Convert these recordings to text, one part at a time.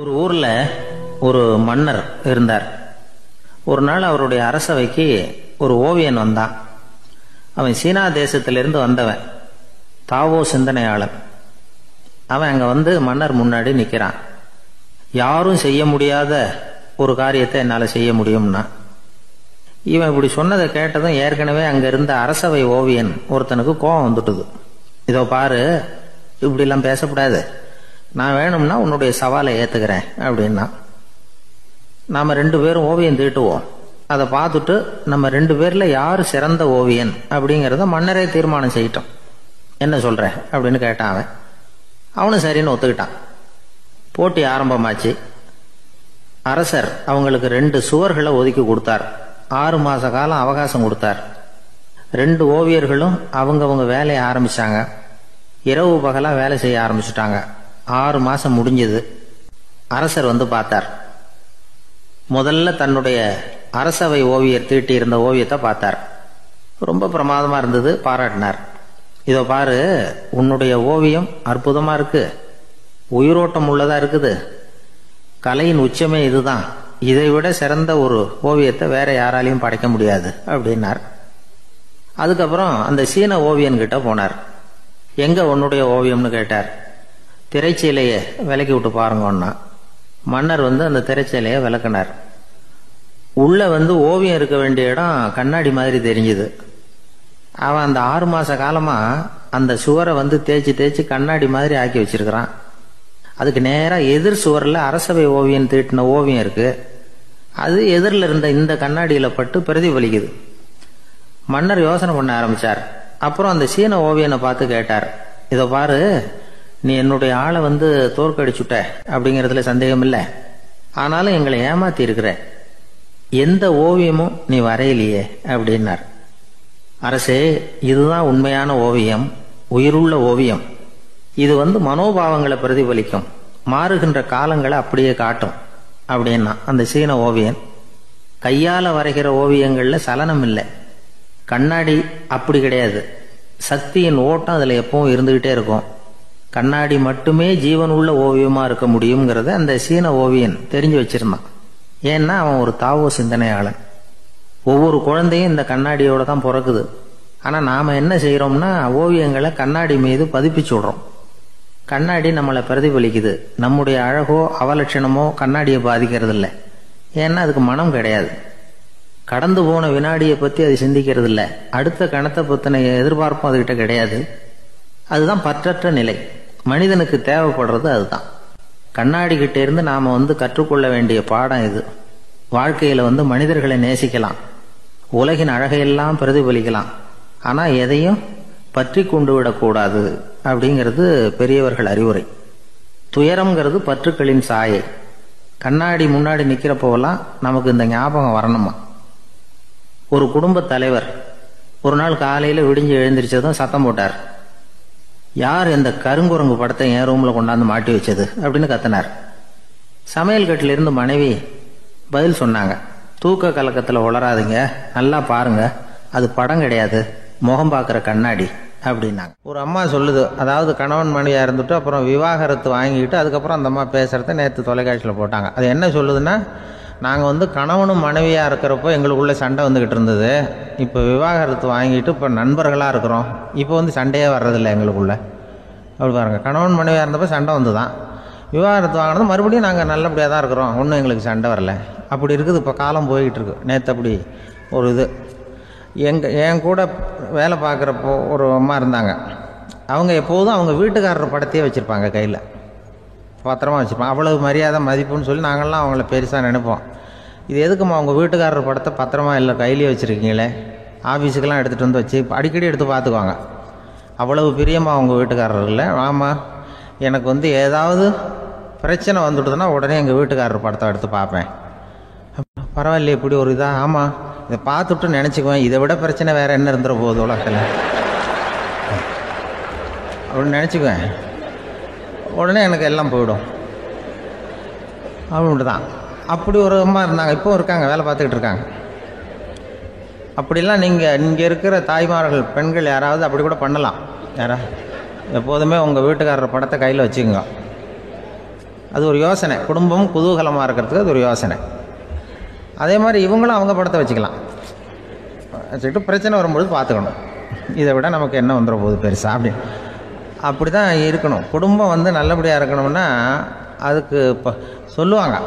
ஒரு ஊர்ல ஒரு மன்னர் இருந்தார். ஒரு நாள் அவருடைய அரசவைக்கு ஒரு ஓவியன் வந்தான். அவன் சீனா தேசத்திலிருந்து வந்தவன், தாவோ சிந்தனையாளன். அவன் அங்க வந்து மன்னர் முன்னாடி நிக்கிறான். யாரும் செய்ய முடியாத ஒரு காரியத்தை என்னால செய்ய முடியும்னா. இவன் இப்படி சொன்னதை கேட்டதும் ஏற்கனவே அங்க இருந்த அரசவை ஓவியன் ஒருத்தனுக்கு கோபம் வந்துட்டுது. இதோ பாரு, இப்படிலாம் பேசக்கூடாது, நான் வேணும்னா உன்னுடைய சவாலை ஏத்துக்கிறேன் அப்படின்னா. நாம 2 பேரும் ஓவியம் தீட்டுவோம், அதை பார்த்துட்டு நம்ம 2 பேர்ல யாரு சிறந்த ஓவியன் அப்படிங்கிறத மன்னரே தீர்மானம் செய்யட்டும், என்ன சொல்ற அப்படின்னு கேட்டான். அவனும் சரின்னு ஒத்துக்கிட்டான். போட்டி ஆரம்பமாச்சு. அரசர் அவங்களுக்கு 2 சுவர்களை ஒதுக்கி கொடுத்தார். 6 மாச காலம் அவகாசம் கொடுத்தார். 2 ஓவியர்களும் அவங்கவங்க வேலையை ஆரம்பிச்சாங்க. இரவு பகலா வேலை செய்ய ஆரம்பிச்சுட்டாங்க. 6 மாசம் முடிஞ்சது. அரசர் வந்து பார்த்தார். முதல்ல தன்னுடைய அரசவை ஓவியர் தீட்டி இருந்த ஓவியத்தை பார்த்தார். ரொம்ப பிரமாதமா இருந்தது, பாராட்டினார். இதோ பாரு, உன்னுடைய ஓவியம் அற்புதமா இருக்கு, உயிரோட்டம் உள்ளதா இருக்குது, கலையின் உச்சமே இதுதான், இதை விட சிறந்த ஒரு ஓவியத்தை வேற யாராலையும் படைக்க முடியாது அப்படின்னார். அதுக்கப்புறம் அந்த சீன ஓவியன் கிட்ட போனார். எங்க உன்னுடைய ஓவியம்னு கேட்டார். திரைச்சீலையை விலக்கி விட்டு பாருங்கன்னா. மன்னர் வந்து அந்த திரைச்சீலையை விளக்குனார். உள்ள வந்து ஓவியம் இருக்க வேண்டிய இடம் கண்ணாடி மாதிரி தெரிஞ்சுது. அவன் அந்த 6 மாச காலமா அந்த சுவரை வந்து தேய்ச்சி தேய்ச்சி கண்ணாடி மாதிரி ஆக்கி வச்சிருக்கிறான். அதுக்கு நேரா எதிர் சுவரில் அரசவை ஓவியம் தீட்டின ஓவியம் இருக்கு. அது எதிரில் இருந்த இந்த கண்ணாடியில பட்டு பிரதிபலிக்குது. மன்னர் யோசனை பண்ண ஆரம்பிச்சார். அப்புறம் அந்த சீன ஓவியனை பார்த்து கேட்டார். இதோ பாரு, நீ என்னுடைய ஆளை வந்து தோற்கடிச்சுட்ட அப்படிங்கறதுல சந்தேகம் இல்லை, ஆனாலும் எங்களை ஏமாத்தி இருக்கிற, எந்த ஓவியமும் நீ வரையிலையே அப்படின்னார். அரசே, இதுதான் உண்மையான ஓவியம், உயிருள்ள ஓவியம். இது வந்து மனோபாவங்களை பிரதிபலிக்கும், மாறுகின்ற காலங்களை அப்படியே காட்டும் அப்படின்னா அந்த சீன ஓவியன். கையால வரைகிற ஓவியங்கள்ல சலனம் இல்லை, கண்ணாடி அப்படி கிடையாது, சக்தியின் ஓட்டம் அதுல எப்பவும் இருந்துகிட்டே இருக்கும். கண்ணாடி மட்டுமே ஜீவன் உள்ள ஓவியமா இருக்க முடியுங்கிறத அந்த சீன ஓவியன் தெரிஞ்சு வச்சிருந்தான். ஏன்னா அவன் ஒரு தாவோ சிந்தனையாளன். ஒவ்வொரு குழந்தையும் இந்த கண்ணாடியோட தான் பிறக்குது. ஆனா நாம என்ன செய்யறோம்னா, ஓவியங்களை கண்ணாடி மீது பதிப்பிச்சு விடுறோம். கண்ணாடி நம்மளை பிரதிபலிக்குது. நம்முடைய அழகோ அவலட்சணமோ கண்ணாடியை பாதிக்கிறது இல்லை. ஏன்னா அதுக்கு மனம் கிடையாது. கடந்து போன வினாடியை பத்தி அது சிந்திக்கிறது இல்லை. அடுத்த கணத்தை பத்தின எதிர்பார்ப்பும் அதுகிட்ட கிடையாது. அதுதான் பற்றற்ற நிலை. மனிதனுக்கு தேவைப்படுறது அதுதான். கண்ணாடி கிட்ட இருந்து நாம வந்து கற்றுக்கொள்ள வேண்டிய பாடம் இது. வாழ்க்கையில வந்து மனிதர்களை நேசிக்கலாம், உலகின் அழகையெல்லாம் பிரதிபலிக்கலாம், ஆனா எதையும் பற்றி கொண்டு விடக்கூடாது அப்படிங்கிறது பெரியவர்கள் அறிவுரை. துயரம்ங்கிறது பற்றுக்களின் சாயை. கண்ணாடி முன்னாடி நிக்கிறப்போவெல்லாம் நமக்கு இந்த ஞாபகம் வரணுமா. ஒரு குடும்ப தலைவர் ஒரு நாள் காலையில விடிஞ்சு எழுந்திரிச்சதும் சத்தம் போட்டார். யார் இந்த கருங்குரங்கு படத்தை என் ரூம்ல கொண்டாந்து மாட்டி வச்சது அப்படின்னு கத்தினார். சமையல் கட்டில இருந்து மனைவி பதில் சொன்னாங்க. தூக்க கலக்கத்துல உளராதுங்க, நல்லா பாருங்க, அது படம் கிடையாது, முகம் பார்க்கிற கண்ணாடி அப்படின்னாங்க. ஒரு அம்மா சொல்லுது, அதாவது கணவன் மனைவியா இருந்துட்டு அப்புறம் விவாகரத்து வாங்கிட்டு அதுக்கப்புறம் அந்த அம்மா பேசுறத நேற்று தொலைக்காட்சியில் போட்டாங்க. அது என்ன சொல்லுதுன்னா, நாங்கள் வந்து கணவனும் மனைவியாக இருக்கிறப்போ எங்களுக்குள்ளே சண்டை வந்துக்கிட்டு இருந்தது, இப்போ விவாகரத்து வாங்கிட்டு இப்போ நண்பர்களாக இருக்கிறோம், இப்போ வந்து சண்டையே வர்றதில்லை எங்களுக்குள்ள. அப்படி பாருங்கள், கணவன் மனைவியாக இருந்தப்போ சண்டை வந்து தான், விவாகரத்து வாங்கினது மறுபடியும் நாங்கள் நல்லபடியாக தான் இருக்கிறோம், ஒன்றும் எங்களுக்கு சண்டை வரல. அப்படி இருக்குது இப்போ காலம் போய்கிட்டு இருக்கு. நேற்று அப்படி ஒரு இது என் கூட வேலை பார்க்குறப்போ ஒரு அம்மா இருந்தாங்க. அவங்க எப்போதும் அவங்க வீட்டுக்காரர் படத்தையே வச்சுருப்பாங்க, கையில் பத்திரமா வச்சுருப்பாங்க. அவ்வளவு மரியாதை மதிப்புன்னு சொல்லி நாங்கள்லாம் அவங்கள பெருசாக நினைப்போம். இது எதுக்குமா அவங்க வீட்டுக்காரர் படத்தை பத்திரமா இல்லை கையிலேயே வச்சுருக்கீங்களே, ஆஃபீஸுக்கெல்லாம் எடுத்துகிட்டு வந்து வச்சு அடிக்கடி எடுத்து பார்த்துக்குவாங்க. அவ்வளவு பிரியமாக அவங்க வீட்டுக்காரர் இல்லை. ஆமாம், எனக்கு வந்து ஏதாவது பிரச்சனை வந்துடுதுன்னா உடனே எங்கள் வீட்டுக்காரர் படத்தை எடுத்து பார்ப்பேன். பரவாயில்ல, இப்படி ஒரு இதாக. ஆமாம், இதை பார்த்துட்டு நினச்சிக்குவேன், இதை விட பிரச்சனை வேறு என்ன இருந்துட போகுது உலகத்தில் அப்படின்னு நினச்சிக்குவேன். உடனே எனக்கு எல்லாம் போயிடும் அப்படின்ட்டு தான். அப்படி ஒரு அம்மா இருந்தாங்க, இப்போ இருக்காங்க, வேலை பார்த்துக்கிட்டு இருக்காங்க. அப்படிலாம் இங்கே இருக்கிற தாய்மார்கள் பெண்கள் யாராவது அப்படி கூட பண்ணலாம். யாரா எப்போதுமே உங்கள் வீட்டுக்காரர் படத்தை கையில் வச்சுக்கோங்க. அது ஒரு யோசனை, குடும்பம் குதூகலமாக இருக்கிறதுக்கு அது ஒரு யோசனை. அதே மாதிரி இவங்களும் அவங்க படத்தை வச்சுக்கலாம், வச்சுக்கிட்டு பிரச்சனை வரும்பொழுது பார்த்துக்கணும், இதை விட நமக்கு என்ன வந்துட போகுது பெருசா அப்படின்னு. அப்படி தான் இருக்கணும். குடும்பம் நல்லபடியாக இருக்கணும்னா அதுக்கு இப்போ சொல்லுவாங்க,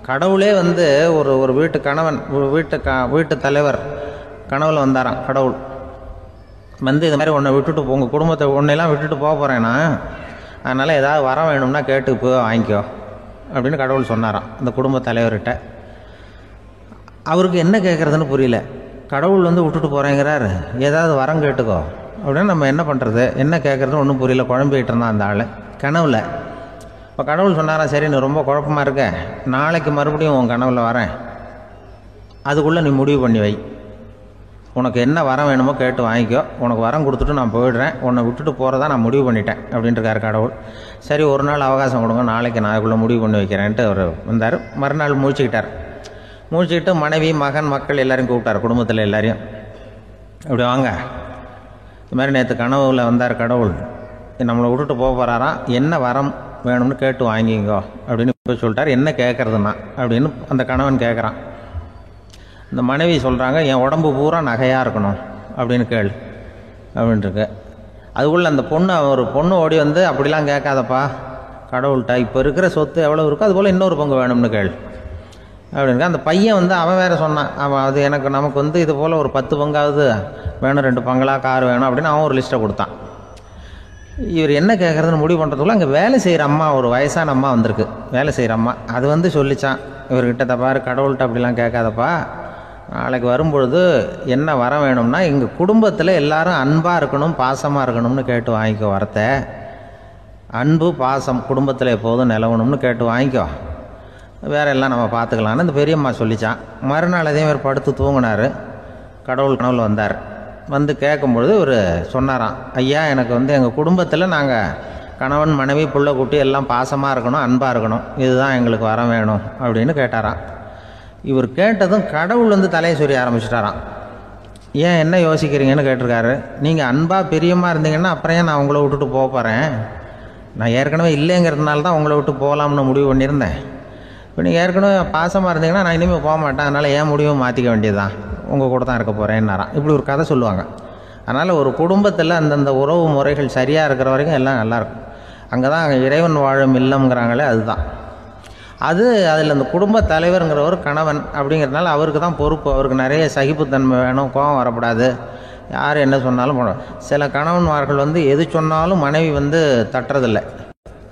கடவுளே ஒரு வீட்டு கணவன், வீட்டு தலைவர் கனவுல வந்தாராம். கடவுள் இது மாதிரி உன்னை விட்டுட்டு உங்கள் குடும்பத்தை உன்னையெல்லாம் விட்டுட்டு போக போகிறேன்னா, அதனால் ஏதாவது வரம் வேணும்னா கேட்டு போய் வாங்கிக்கோ அப்படின்னு கடவுள் சொன்னாராம் அந்த குடும்ப தலைவர்கிட்ட. அவருக்கு என்ன கேட்குறதுன்னு புரியல. கடவுள் விட்டுட்டு போகிறேங்கிறார், ஏதாவது வரம் கேட்டுக்கோ அப்படின்னு நம்ம என்ன பண்ணுறது, என்ன கேட்குறதுன்னு ஒன்றும் புரியல. குழம்பிக்கிட்டு இருந்தான் அந்த ஆள் கனவுல. இப்போ கடவுள் சொன்னாராம், சரி நீ ரொம்ப குழப்பமாக இருக்க, நாளைக்கு மறுபடியும் உன் கனவுல வரேன், அதுக்குள்ளே நீ முடிவு பண்ணி வை, உனக்கு என்ன வரம் வேணுமோ கேட்டு வாங்கிக்கோ, உனக்கு வரம் கொடுத்துட்டு நான் போயிடுறேன், உன்னை விட்டுட்டு போகிறதா நான் முடிவு பண்ணிட்டேன் அப்படின்ட்டுருக்காரு கடவுள். சரி ஒரு நாள் அவகாசம் கொடுங்க, நாளைக்கு நான் அதுக்குள்ளே முடிவு பண்ணி வைக்கிறேன்ட்டு அவர் வந்தார். மறுநாள் முழிச்சுக்கிட்டார். முழிச்சுக்கிட்டு மனைவி மகன் மக்கள் எல்லோரையும் கூப்பிட்டார், குடும்பத்தில் எல்லாரையும். இப்படி வாங்க, இது மாதிரி நேற்று கனவுல வந்தார் கடவுள், நம்மளை விட்டுட்டு போக போகிறாராம், என்ன வரம் வேணும்னு கேட்டு வாங்கிங்கோ அப்படின்னு போய் சொல்லிட்டார். என்ன கேட்குறதுன்னா அப்படின்னு அந்த கணவன் கேட்குறான். இந்த மனைவி சொல்கிறாங்க, என் உடம்பு பூரா நகையாக இருக்கணும் அப்படின்னு கேளு அப்படின்ட்டுருக்கு. அதுக்குள்ளே அந்த ஒரு பொண்ணு ஓடி அப்படிலாம் கேட்காதப்பா கடவுள்கிட்ட, இப்போ இருக்கிற சொத்து எவ்வளோ இருக்கோ அதுபோல் இன்னொரு பங்கு வேணும்னு கேளு அப்படின்னு. அந்த பையன் அவன் வேறு சொன்னான், அவன் அது நமக்கு இது போல் ஒரு 10 பங்காவது வேணும், 2 பங்களா கார் வேணும் அப்படின்னு அவன் ஒரு லிஸ்ட்டை கொடுத்தான். இவர் என்ன கேட்குறதுன்னு முடிவு பண்ணுறதுக்குள்ள அங்கே வேலை செய்கிற அம்மா, ஒரு வயசான அம்மா வந்திருக்கு, வேலை செய்கிற அம்மா. அது சொல்லிச்சான் இவர்கிட்ட, தப்பாரு கடவுள்கிட்ட அப்படிலாம் கேட்காதப்பா, நாளைக்கு வரும்பொழுது என்ன வர வேணும்னா எங்கள் குடும்பத்தில் எல்லாரும் அன்பாக இருக்கணும், பாசமாக இருக்கணும்னு கேட்டு வாங்கிக்கோ வரத்தை, அன்பு பாசம் குடும்பத்தில் எப்போதும் நிலவணும்னு கேட்டு வாங்கிக்கோ, வேற எல்லாம் நம்ம பார்த்துக்கலான்னு இந்த பெரியம்மா சொல்லிச்சான். மறுநாள் அதே மாதிரி படுத்து தூங்கினார். கடவுள் கனவுல வந்தார். கேட்கும்பொழுது இவர் சொன்னாராம், ஐயா எனக்கு எங்கள் குடும்பத்தில் நாங்கள் கணவன் மனைவி புள்ள குட்டி எல்லாம் பாசமாக இருக்கணும், அன்பாக இருக்கணும், இதுதான் எங்களுக்கு வர வேணும் அப்படின்னு கேட்டாராம். இவர் கேட்டதும் கடவுள் தலையை சொரிய ஆரம்பிச்சிட்டாராம். ஏன் என்ன யோசிக்கிறீங்கன்னு கேட்டிருக்காரு. நீங்கள் அன்பாக பிரியமாக இருந்தீங்கன்னா அப்புறம் ஏன் நான் உங்களை விட்டுட்டு போக போகிறேன், நான் ஏற்கனவே இல்லைங்கிறதுனால தான் உங்களை விட்டு போகலாம்னு முடிவு பண்ணியிருந்தேன். இப்போ நீங்கள் ஏற்கனவே பாசமாக இருந்தீங்கன்னா நான் இனிமேல் போக மாட்டேன், அதனால் ஏன் முடிவும் மாற்றிக்க வேண்டியது தான், உங்கள் கூட தான் இருக்க போகிறேன்னாராம். இப்படி ஒரு கதை சொல்லுவாங்க. அதனால் ஒரு குடும்பத்தில் அந்தந்த உறவு முறைகள் சரியாக இருக்கிற வரைக்கும் எல்லாம் நல்லாயிருக்கும். அங்கே தான் இறைவன் வாழும் இல்லம்ங்கிறாங்களே, அதுதான் அதில் அந்த குடும்ப தலைவருங்கிறவர் கணவன் அப்படிங்கிறதுனால அவருக்கு தான் பொறுப்பு. அவருக்கு நிறைய சகிப்புத்தன்மை வேணும், கோபம் வரக்கூடாது, யார் என்ன சொன்னாலும் போகணும். சில கணவன்மார்கள் எது சொன்னாலும் மனைவி தட்டுறதில்லை,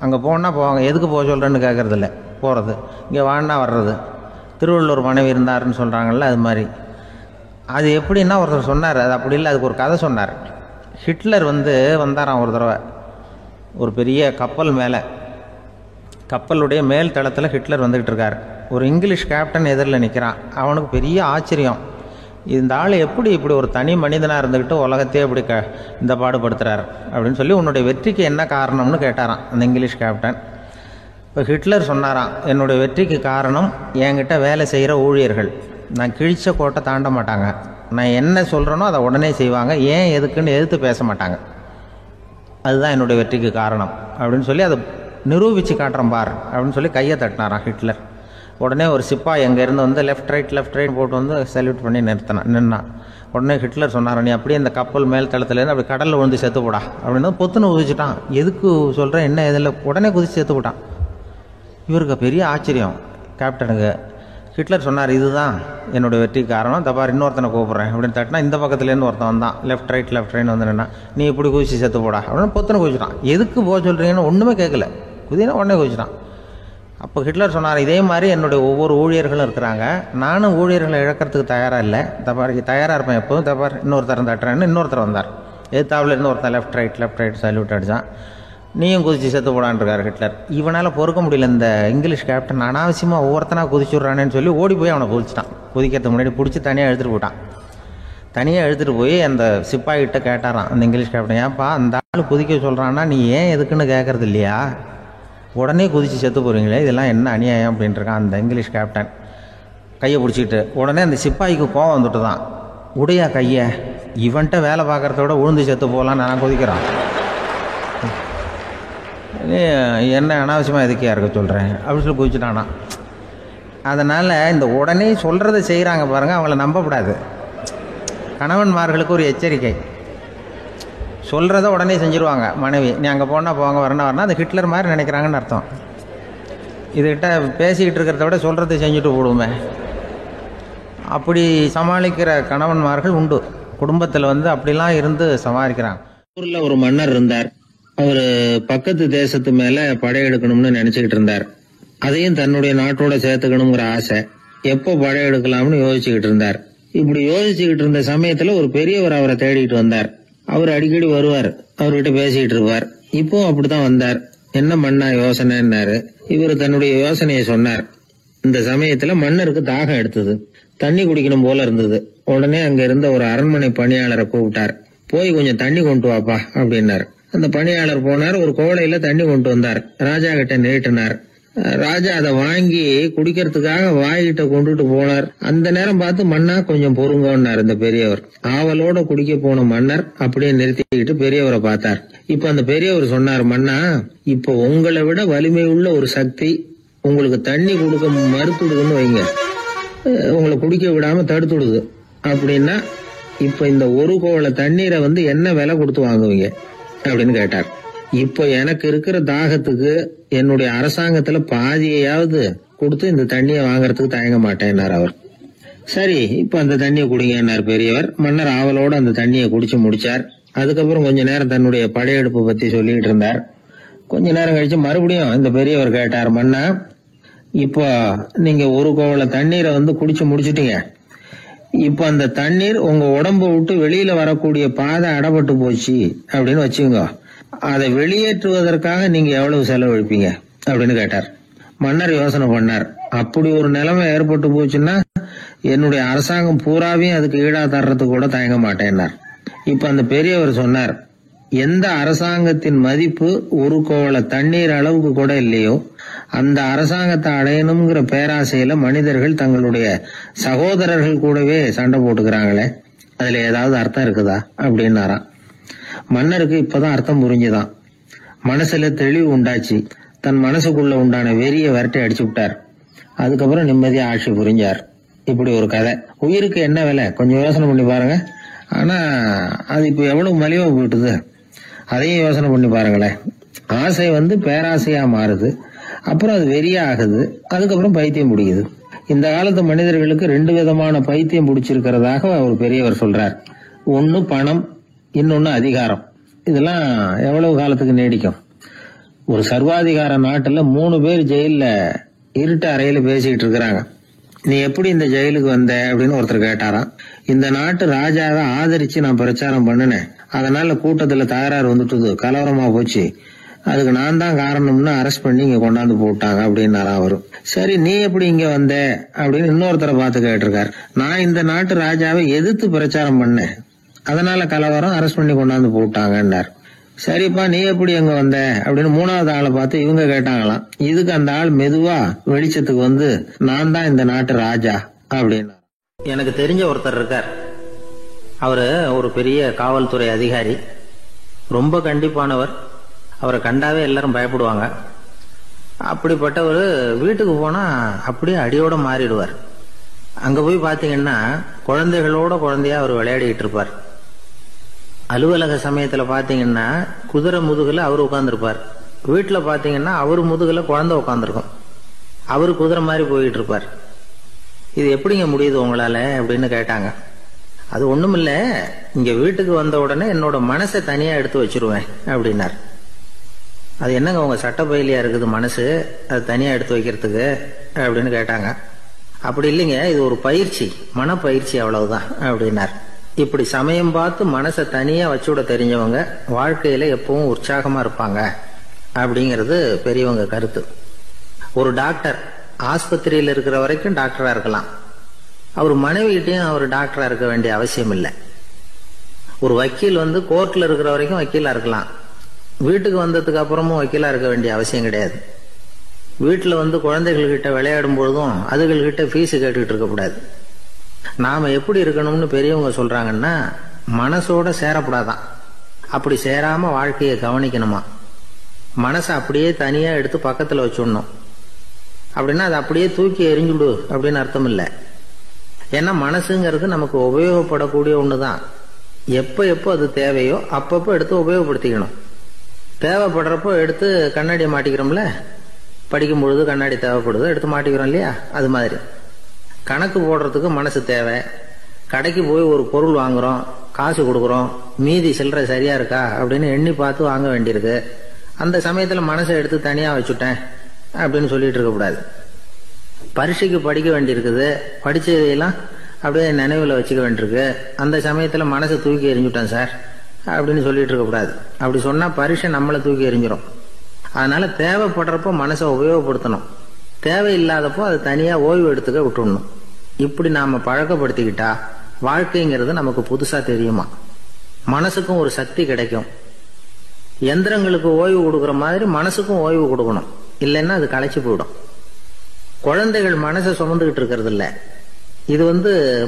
அங்கே போனால் போவாங்க, எதுக்கு போக சொல்கிறேன்னு கேட்குறதில்ல, போகிறது, இங்கே வான்னா வர்றது. திருவள்ளூர் மனைவி இருந்தாருன்னு சொல்கிறாங்கல்ல, அது மாதிரி. அது எப்படின்னா ஒருத்தர் சொன்னார், அது அப்படி இல்லை, அதுக்கு ஒரு கதை சொன்னார். ஹிட்லர் வந்தாராம் ஒரு தடவை, ஒரு பெரிய கப்பல் மேலே, கப்பலுடைய மேல் தளத்தில் ஹிட்லர் வந்துக்கிட்டு இருக்கார். ஒரு இங்கிலீஷ் கேப்டன் எதிரில் நிற்கிறான். அவனுக்கு பெரிய ஆச்சரியம், இந்த ஆள் எப்படி இப்படி ஒரு தனி மனிதனாக இருந்துக்கிட்டு உலகத்தையே இப்படி இந்த பாடுபடுத்துகிறார் அப்படின்னு சொல்லி, உன்னுடைய வெற்றிக்கு என்ன காரணம்னு கேட்டாராம் அந்த இங்கிலீஷ் கேப்டன். இப்போ ஹிட்லர் சொன்னாராம், என்னுடைய வெற்றிக்கு காரணம் என்கிட்ட வேலை செய்கிற ஊழியர்கள், நான் கிழிச்ச கோட்டை தாண்ட மாட்டாங்க, நான் என்ன சொல்கிறேனோ அதை உடனே செய்வாங்க, ஏன் எதுக்குன்னு எதிர்த்து பேச மாட்டாங்க, அதுதான் என்னுடைய வெற்றிக்கு காரணம் அப்படின்னு சொல்லி அதை நிரூபித்து காட்டுறேன் பார் அப்படின்னு சொல்லி கையை தட்டினாராம் ஹிட்லர். உடனே ஒரு சிப்பாய் அங்கேருந்து லெஃப்ட் ரைட் போட்டு சல்யூட் பண்ணி நின்னான். உடனே ஹிட்லர் சொன்னார், நீ அப்படியே இந்த கப்பல் மேல் தளத்துலேருந்து அப்படி கடலில் விழுந்து செத்து போடா அப்படின்னு பொத்துன்னு குதிச்சுட்டான். எதுக்கு சொல்கிறேன் என்ன இதில், உடனே குதிச்சு செத்து போட்டான். இவருக்கு பெரிய ஆச்சரியம் கேப்டனுக்கு. ஹிட்லர் சொன்னார், இதுதான் என்னுடைய வெற்றிக்கு காரணம், தப்பார் இன்னொருத்தனை கூப்பிட்றேன் அப்படின்னு தட்டினா இந்த பக்கத்துலேருந்து ஒருத்தன் வந்தான், லெஃப்ட் ரைட் நின்னா, நீ இப்படி குதிச்சு செத்து போடா அப்படின்னு பொத்துன்னு குதிச்சுட்டான். எதுக்கு போக சொல்கிறீங்கன்னு ஒன்றுமே கேட்கல, குதினா உடனே குதிச்சுட்டான். அப்போ ஹிட்லர் சொன்னார், இதே மாதிரி என்னுடைய ஒவ்வொரு ஊழியர்களும் இருக்கிறாங்க, நானும் ஊழியர்களை இழக்கிறதுக்கு தயாராக இல்லை, தப்பாருக்கு தயாராக இருப்பேன் எப்போதும், தப்பார் இன்னொருத்தரம் தட்டுறேன்னு இன்னொருத்தர் வந்தார். எதிர்த்தாப்புலேருந்து ஒருத்தன் லெஃப்ட் ரைட் சல்யூட் அடித்தான். நீயும் குதிச்சு செத்து போடான்ருக்கார் ஹிட்லர். இவனால் பொறுக்க முடியல, இந்த இங்கிலீஷ் கேப்டன் அனாவசியமாக ஒவ்வொருத்தனாக குதிச்சுட்றானேன்னு சொல்லி ஓடி போய் அவனை குதிச்சிட்டான். குதிக்கிறதுக்கு முன்னாடி பிடிச்சி தனியாக எடுத்துகிட்டு போட்டான். தனியாக எடுத்துகிட்டு போய் அந்த சிப்பாய்கிட்ட கேட்டாரான் அந்த இங்கிலீஷ் கேப்டன், ஏன்ப்பா அந்த ஆள் குதிக்க சொல்கிறான்னா நீ ஏன் எதுக்குன்னு கேட்குறது இல்லையா, உடனே குதித்து செத்து போகிறீங்களே, இதெல்லாம் என்ன அநியாயம் அப்படின்ட்டுருக்கான் அந்த இங்கிலீஷ் கேப்டன் கையை பிடிச்சிக்கிட்டு. உடனே அந்த சிப்பாய்க்கு கோவம் வந்துட்டு தான், உடையா கையை, இவன்ட்ட வேலை பார்க்குறத விட உழுந்து செத்து போகலான்னு நான் குதிக்கிறான். என்ன அனாவசியமாக எதுக்கே இருக்க சொல்கிறேன் அப்படின்னு சொல்லி குதிச்சுட்டானா. அதனால் இந்த உடனே சொல்கிறத செய்கிறாங்க பாருங்கள், அவங்கள நம்பக்கூடாது. கணவன்மார்களுக்கு ஒரு எச்சரிக்கை. சொல்கிறத உடனே செஞ்சுருவாங்க மனைவி. நீ அங்கே போனால் போங்க, வரணும் அது ஹிட்லர் மாதிரி நினைக்கிறாங்கன்னு அர்த்தம். இதுகிட்ட பேசிக்கிட்டு இருக்கிறத விட சொல்கிறத செஞ்சுட்டு போடுவோமே. அப்படி சமாளிக்கிற கணவன்மார்கள் உண்டு. குடும்பத்தில் அப்படிலாம் இருந்து சமாளிக்கிறாங்க. ஊரில் ஒரு மன்னர் இருந்தார். அவர் பக்கத்து தேசத்து மேலே படையெடுக்கணும்னு நினச்சிக்கிட்டு இருந்தார். அதையும் தன்னுடைய நாட்டோட சேர்த்துக்கணுங்கிற ஆசை. எப்போ படையெடுக்கலாம்னு யோசிச்சுக்கிட்டு இருந்தார். இப்படி யோசிச்சுக்கிட்டு இருந்த சமயத்தில் ஒரு பெரியவர் அவரை தேடிட்டு வந்தார். அவர் அடிக்கடி வருவார், அவர்கிட்ட பேசிக்கிட்டு இருப்பார். இப்போ அப்படித்தான் வந்தார். என்ன மன்னா யோசனைன்னாரு. இவர் தன்னுடைய யோசனையை சொன்னார். இந்த சமயத்துல மன்னருக்கு தாகம் எடுத்தது, தண்ணி குடிக்கணும் போல இருந்தது. உடனே அங்க இருந்த ஒரு அரண்மனை பணியாளரை கூப்பிட்டார். போய் கொஞ்சம் தண்ணி கொண்டு வாப்பா அப்படின்னாரு. அந்த பணியாளர் போனார், ஒரு கோடையில தண்ணி கொண்டு வந்தார். ராஜா கிட்ட நீட்டினார். ராஜா அதை வாங்கி குடிக்கிறதுக்காக வாய்கிட்ட கொண்டுட்டு போனார். அந்த நேரம் பார்த்து மன்னா கொஞ்சம் பொறுங்கன்னார் இந்த பெரியவர். ஆவலோட குடிக்க போன மன்னர் அப்படியே நிறுத்திக்கிட்டு பெரியவரை பார்த்தார். இப்ப அந்த பெரியவர் சொன்னார், மன்னா, இப்ப உங்களை விட வலிமை உள்ள ஒரு சக்தி உங்களுக்கு தண்ணி கொடுக்க மறுத்துடுதுன்னு வைங்க, உங்களை குடிக்க விடாம தடுத்துடுது அப்படின்னா, இப்ப இந்த ஒரு கோவள தண்ணீரை என்ன விலை கொடுத்து வாங்குவீங்க அப்படின்னு கேட்டார். இப்ப எனக்கு இருக்கிற தாகத்துக்கு என்னுடைய அரசாங்கத்துல பாதியையாவது கொடுத்து இந்த தண்ணியை வாங்கறதுக்கு தயங்க மாட்டேன்னார் அவர். சரி, இப்ப அந்த தண்ணியை குடிங்கன்னார் பெரியவர். மன்னர் ஆவலோட அந்த தண்ணியை குடிச்சு முடிச்சார். அதுக்கப்புறம் கொஞ்ச நேரம் தன்னுடைய படையெடுப்பு பத்தி சொல்லிட்டு இருந்தார். கொஞ்ச நேரம் கழிச்சு மறுபடியும் இந்த பெரியவர் கேட்டார், மன்னா, இப்போ நீங்க ஒரு கோவள தண்ணீரை குடிச்சு முடிச்சுட்டீங்க. இப்ப அந்த தண்ணீர் உங்க உடம்ப விட்டு வெளியில வரக்கூடிய பாதை அடப்பட்டு போச்சு அப்படின்னு வச்சுங்க, அதை வெளியேற்றுவதற்காக நீங்க எவ்வளவு செலவழிப்பீங்க அப்படின்னு கேட்டார். மன்னர் யோசனை பண்ணார். அப்படி ஒரு நிலைமை ஏற்பட்டு போச்சுன்னா என்னுடைய அரசாங்கம் பூராவையும் அதுக்கு ஈடா தர்றதுக்கு கூட தயங்க மாட்டேன்னார். இப்ப அந்த பெரியவர் சொன்னார், எந்த அரசாங்கத்தின் மதிப்பு ஒரு கோவள தண்ணீர் அளவுக்கு கூட இல்லையோ அந்த அரசாங்கத்தை அடையணுங்கிற பேராசையில மனிதர்கள் தங்களுடைய சகோதரர்கள் கூடவே சண்டை போட்டுக்கிறாங்களே, அதுல ஏதாவது அர்த்தம் இருக்குதா அப்படின்னாராம். மன்னருக்கு இப்பதான் அர்த்தம் புரிஞ்சுதான். மனசுல தெளிவு உண்டாச்சு. தன் மனசுக்குள்ள உண்டான வெறிய விரட்டி அடிச்சு விட்டார். அதுக்கப்புறம் நிம்மதியா ஆட்சி புரிஞ்சார். இப்படி ஒரு கதை. உயிருக்கு என்ன விலை கொஞ்சம் யோசனை பண்ணி பாருங்க. ஆனா அது இப்ப எவ்வளவு மலிவா போயிட்டுது, அதையும் யோசனை பண்ணி பாருங்களேன். ஆசை பேராசையா மாறுது, அப்புறம் அது வெறியா ஆகுது, அதுக்கப்புறம் பைத்தியம் பிடிக்குது. இந்த காலத்து மனிதர்களுக்கு 2 விதமான பைத்தியம் பிடிச்சிருக்கிறதாக ஒரு பெரியவர் சொல்றார். ஒன்னு பணம், இன்னொன்னு அதிகாரம். இதெல்லாம் எவ்வளவு காலத்துக்கு நீடிக்கும்? ஒரு சர்வாதிகார நாட்டுல 3 பேர் ஜெயில இருட்டு அறையில பேசிக்கிட்டு இருக்கிறாங்க. நீ எப்படி இந்த ஜெயிலுக்கு வந்த அப்படின்னு ஒருத்தர் கேட்டாராம். இந்த நாட்டு ராஜாவை ஆதரிச்சு நான் பிரச்சாரம் பண்ணினேன், அதனால கூட்டத்துல தகராறு வந்துட்டுது, கலவரமா போச்சு, அதுக்கு நான் தான் காரணம்னு அரெஸ்ட் பண்ணி இங்க கொண்டாந்து போட்டாங்க அப்படின்னாராம் அவரு. சரி, நீ எப்படி இங்க வந்த அப்படின்னு இன்னொருத்தரை பார்த்து கேட்டிருக்காரு. நான் இந்த நாட்டு ராஜாவை எதிர்த்து பிரச்சாரம் பண்ணேன், அதனால கலவரம், அரெஸ்ட் பண்ணி கொண்டாந்து போட்டாங்கன்னார். சரிப்பா, நீ எப்படி அங்க வந்த அப்படின்னு 3வது ஆளை பார்த்து இவங்க கேட்டாங்களாம். இதுக்கு அந்த ஆள் மெதுவா வெளிச்சத்துக்கு நான் தான் இந்த நாட்டு ராஜா அப்படின்னா. எனக்கு தெரிஞ்ச ஒருத்தர் இருக்கார். அவரு ஒரு பெரிய காவல்துறை அதிகாரி, ரொம்ப கண்டிப்பானவர். அவரை கண்டாவே எல்லாரும் பயப்படுவாங்க. அப்படிப்பட்டவர் வீட்டுக்கு போனா அப்படியே அடியோட மாறிடுவார். அங்க போய் பாத்தீங்கன்னா குழந்தைகளோட குழந்தையா அவர் விளையாடிட்டு இருப்பார். அலுவலக சமயத்துல பாத்தீங்கன்னா குதிரை முதுகுல அவர் உட்கார்ந்துருப்பார். வீட்டுல பாத்தீங்கன்னா அவர் முதுகுல குழந்தை உட்காந்துருக்கும். அவரு குதிரை மாதிரி போயிட்டு இருப்பார். இது எப்படிங்க முடியுது உங்களால அப்படின்னு கேட்டாங்க. அது ஒண்ணுமில்ல, இங்க வீட்டுக்கு வந்த உடனே என்னோட மனசை தனியா எடுத்து வச்சிருவேன் அப்படின்னார். அது என்னங்க உங்க சட்டப்பயிலியா இருக்குது மனசு, அது தனியா எடுத்து வைக்கிறதுக்கு அப்படின்னு கேட்டாங்க. அப்படி இல்லைங்க, இது ஒரு பயிற்சி, மனப்பயிற்சி, அவ்வளவுதான் அப்படின்னார். இப்படி சமயம் பார்த்து மனசை தனியா வச்சுவிட தெரிஞ்சவங்க வாழ்க்கையில எப்பவும் உற்சாகமா இருப்பாங்க அப்படிங்கிறது பெரியவங்க கருத்து. ஒரு டாக்டர் ஆஸ்பத்திரியில் இருக்கிற வரைக்கும் டாக்டரா இருக்கலாம். அவர் மனைவிகிட்டையும் அவர் டாக்டரா இருக்க வேண்டிய அவசியம் இல்லை. ஒரு வக்கீல் கோர்ட்ல இருக்கிற வரைக்கும் வக்கீலா இருக்கலாம். வீட்டுக்கு வந்ததுக்கு அப்புறமும் வக்கீலா இருக்க வேண்டிய அவசியம் கிடையாது. வீட்டுல குழந்தைகள்கிட்ட விளையாடும் பொழுதும் அதுகள்கிட்ட ஃபீஸ் கேட்டுக்கிட்டு இருக்கக்கூடாது. நாம எப்படி இருக்கணும்னு பெரியவங்க சொல்றாங்கன்னா, மனசோட சேரப்படாதான். அப்படி சேராம வாழ்க்கையை கவனிக்கணுமா. மனசை அப்படியே தனியாக எடுத்து பக்கத்தில் வச்சுடணும். அப்படின்னா அதை அப்படியே தூக்கி எரிஞ்சுடு அப்படின்னு அர்த்தம் இல்லை. ஏன்னா மனசுங்கிறது நமக்கு உபயோகப்படக்கூடிய ஒன்று தான். எப்போ அது தேவையோ அப்பப்போ எடுத்து உபயோகப்படுத்திக்கணும். தேவைப்படுறப்போ எடுத்து கண்ணாடியை மாட்டிக்கிறோம்ல, படிக்கும் பொழுது கண்ணாடி தேவைப்படுது, எடுத்து மாட்டிக்கிறோம் இல்லையா? அது மாதிரி கணக்கு போடுறதுக்கு மனசு தேவை. கடைக்கு போய் ஒரு பொருள் வாங்குறோம், காசு கொடுக்குறோம், மீதி சில்லறை சரியா இருக்கா அப்படின்னு எண்ணி பார்த்து வாங்க வேண்டியிருக்கு. அந்த சமயத்தில் மனசை எடுத்து தனியாக வச்சுட்டேன் அப்படின்னு சொல்லிட்டு இருக்கக்கூடாது. பரீட்சைக்கு படிக்க வேண்டியிருக்குது, படித்ததையெல்லாம் அப்படியே நினைவில் வச்சுக்க வேண்டியிருக்கு. அந்த சமயத்தில் மனசை தூக்கி எறிஞ்சுட்டேன் சார் அப்படின்னு சொல்லிட்டு இருக்கக்கூடாது. அப்படி சொன்னால் பரீட்சை நம்மளை தூக்கி எறிஞ்சிடும். அதனால தேவைப்படுறப்போ மனசை உபயோகப்படுத்தணும், தேவையில்லாதப்போ அது தனியாக ஓய்வு எடுத்துக்க விட்டுடணும். இப்படி நாம் பழக்கப்படுத்திக்கிட்டா வாழ்க்கைங்கிறது நமக்கு புதுசாக தெரியுமா. மனசுக்கும் ஒரு சக்தி கிடைக்கும். எந்திரங்களுக்கு ஓய்வு கொடுக்குற மாதிரி மனசுக்கும் ஓய்வு கொடுக்கணும், இல்லைன்னா அது களைச்சு போயிடும். குழந்தைகள் மனசை சுமந்துக்கிட்டு இருக்கிறது இல்லை. இது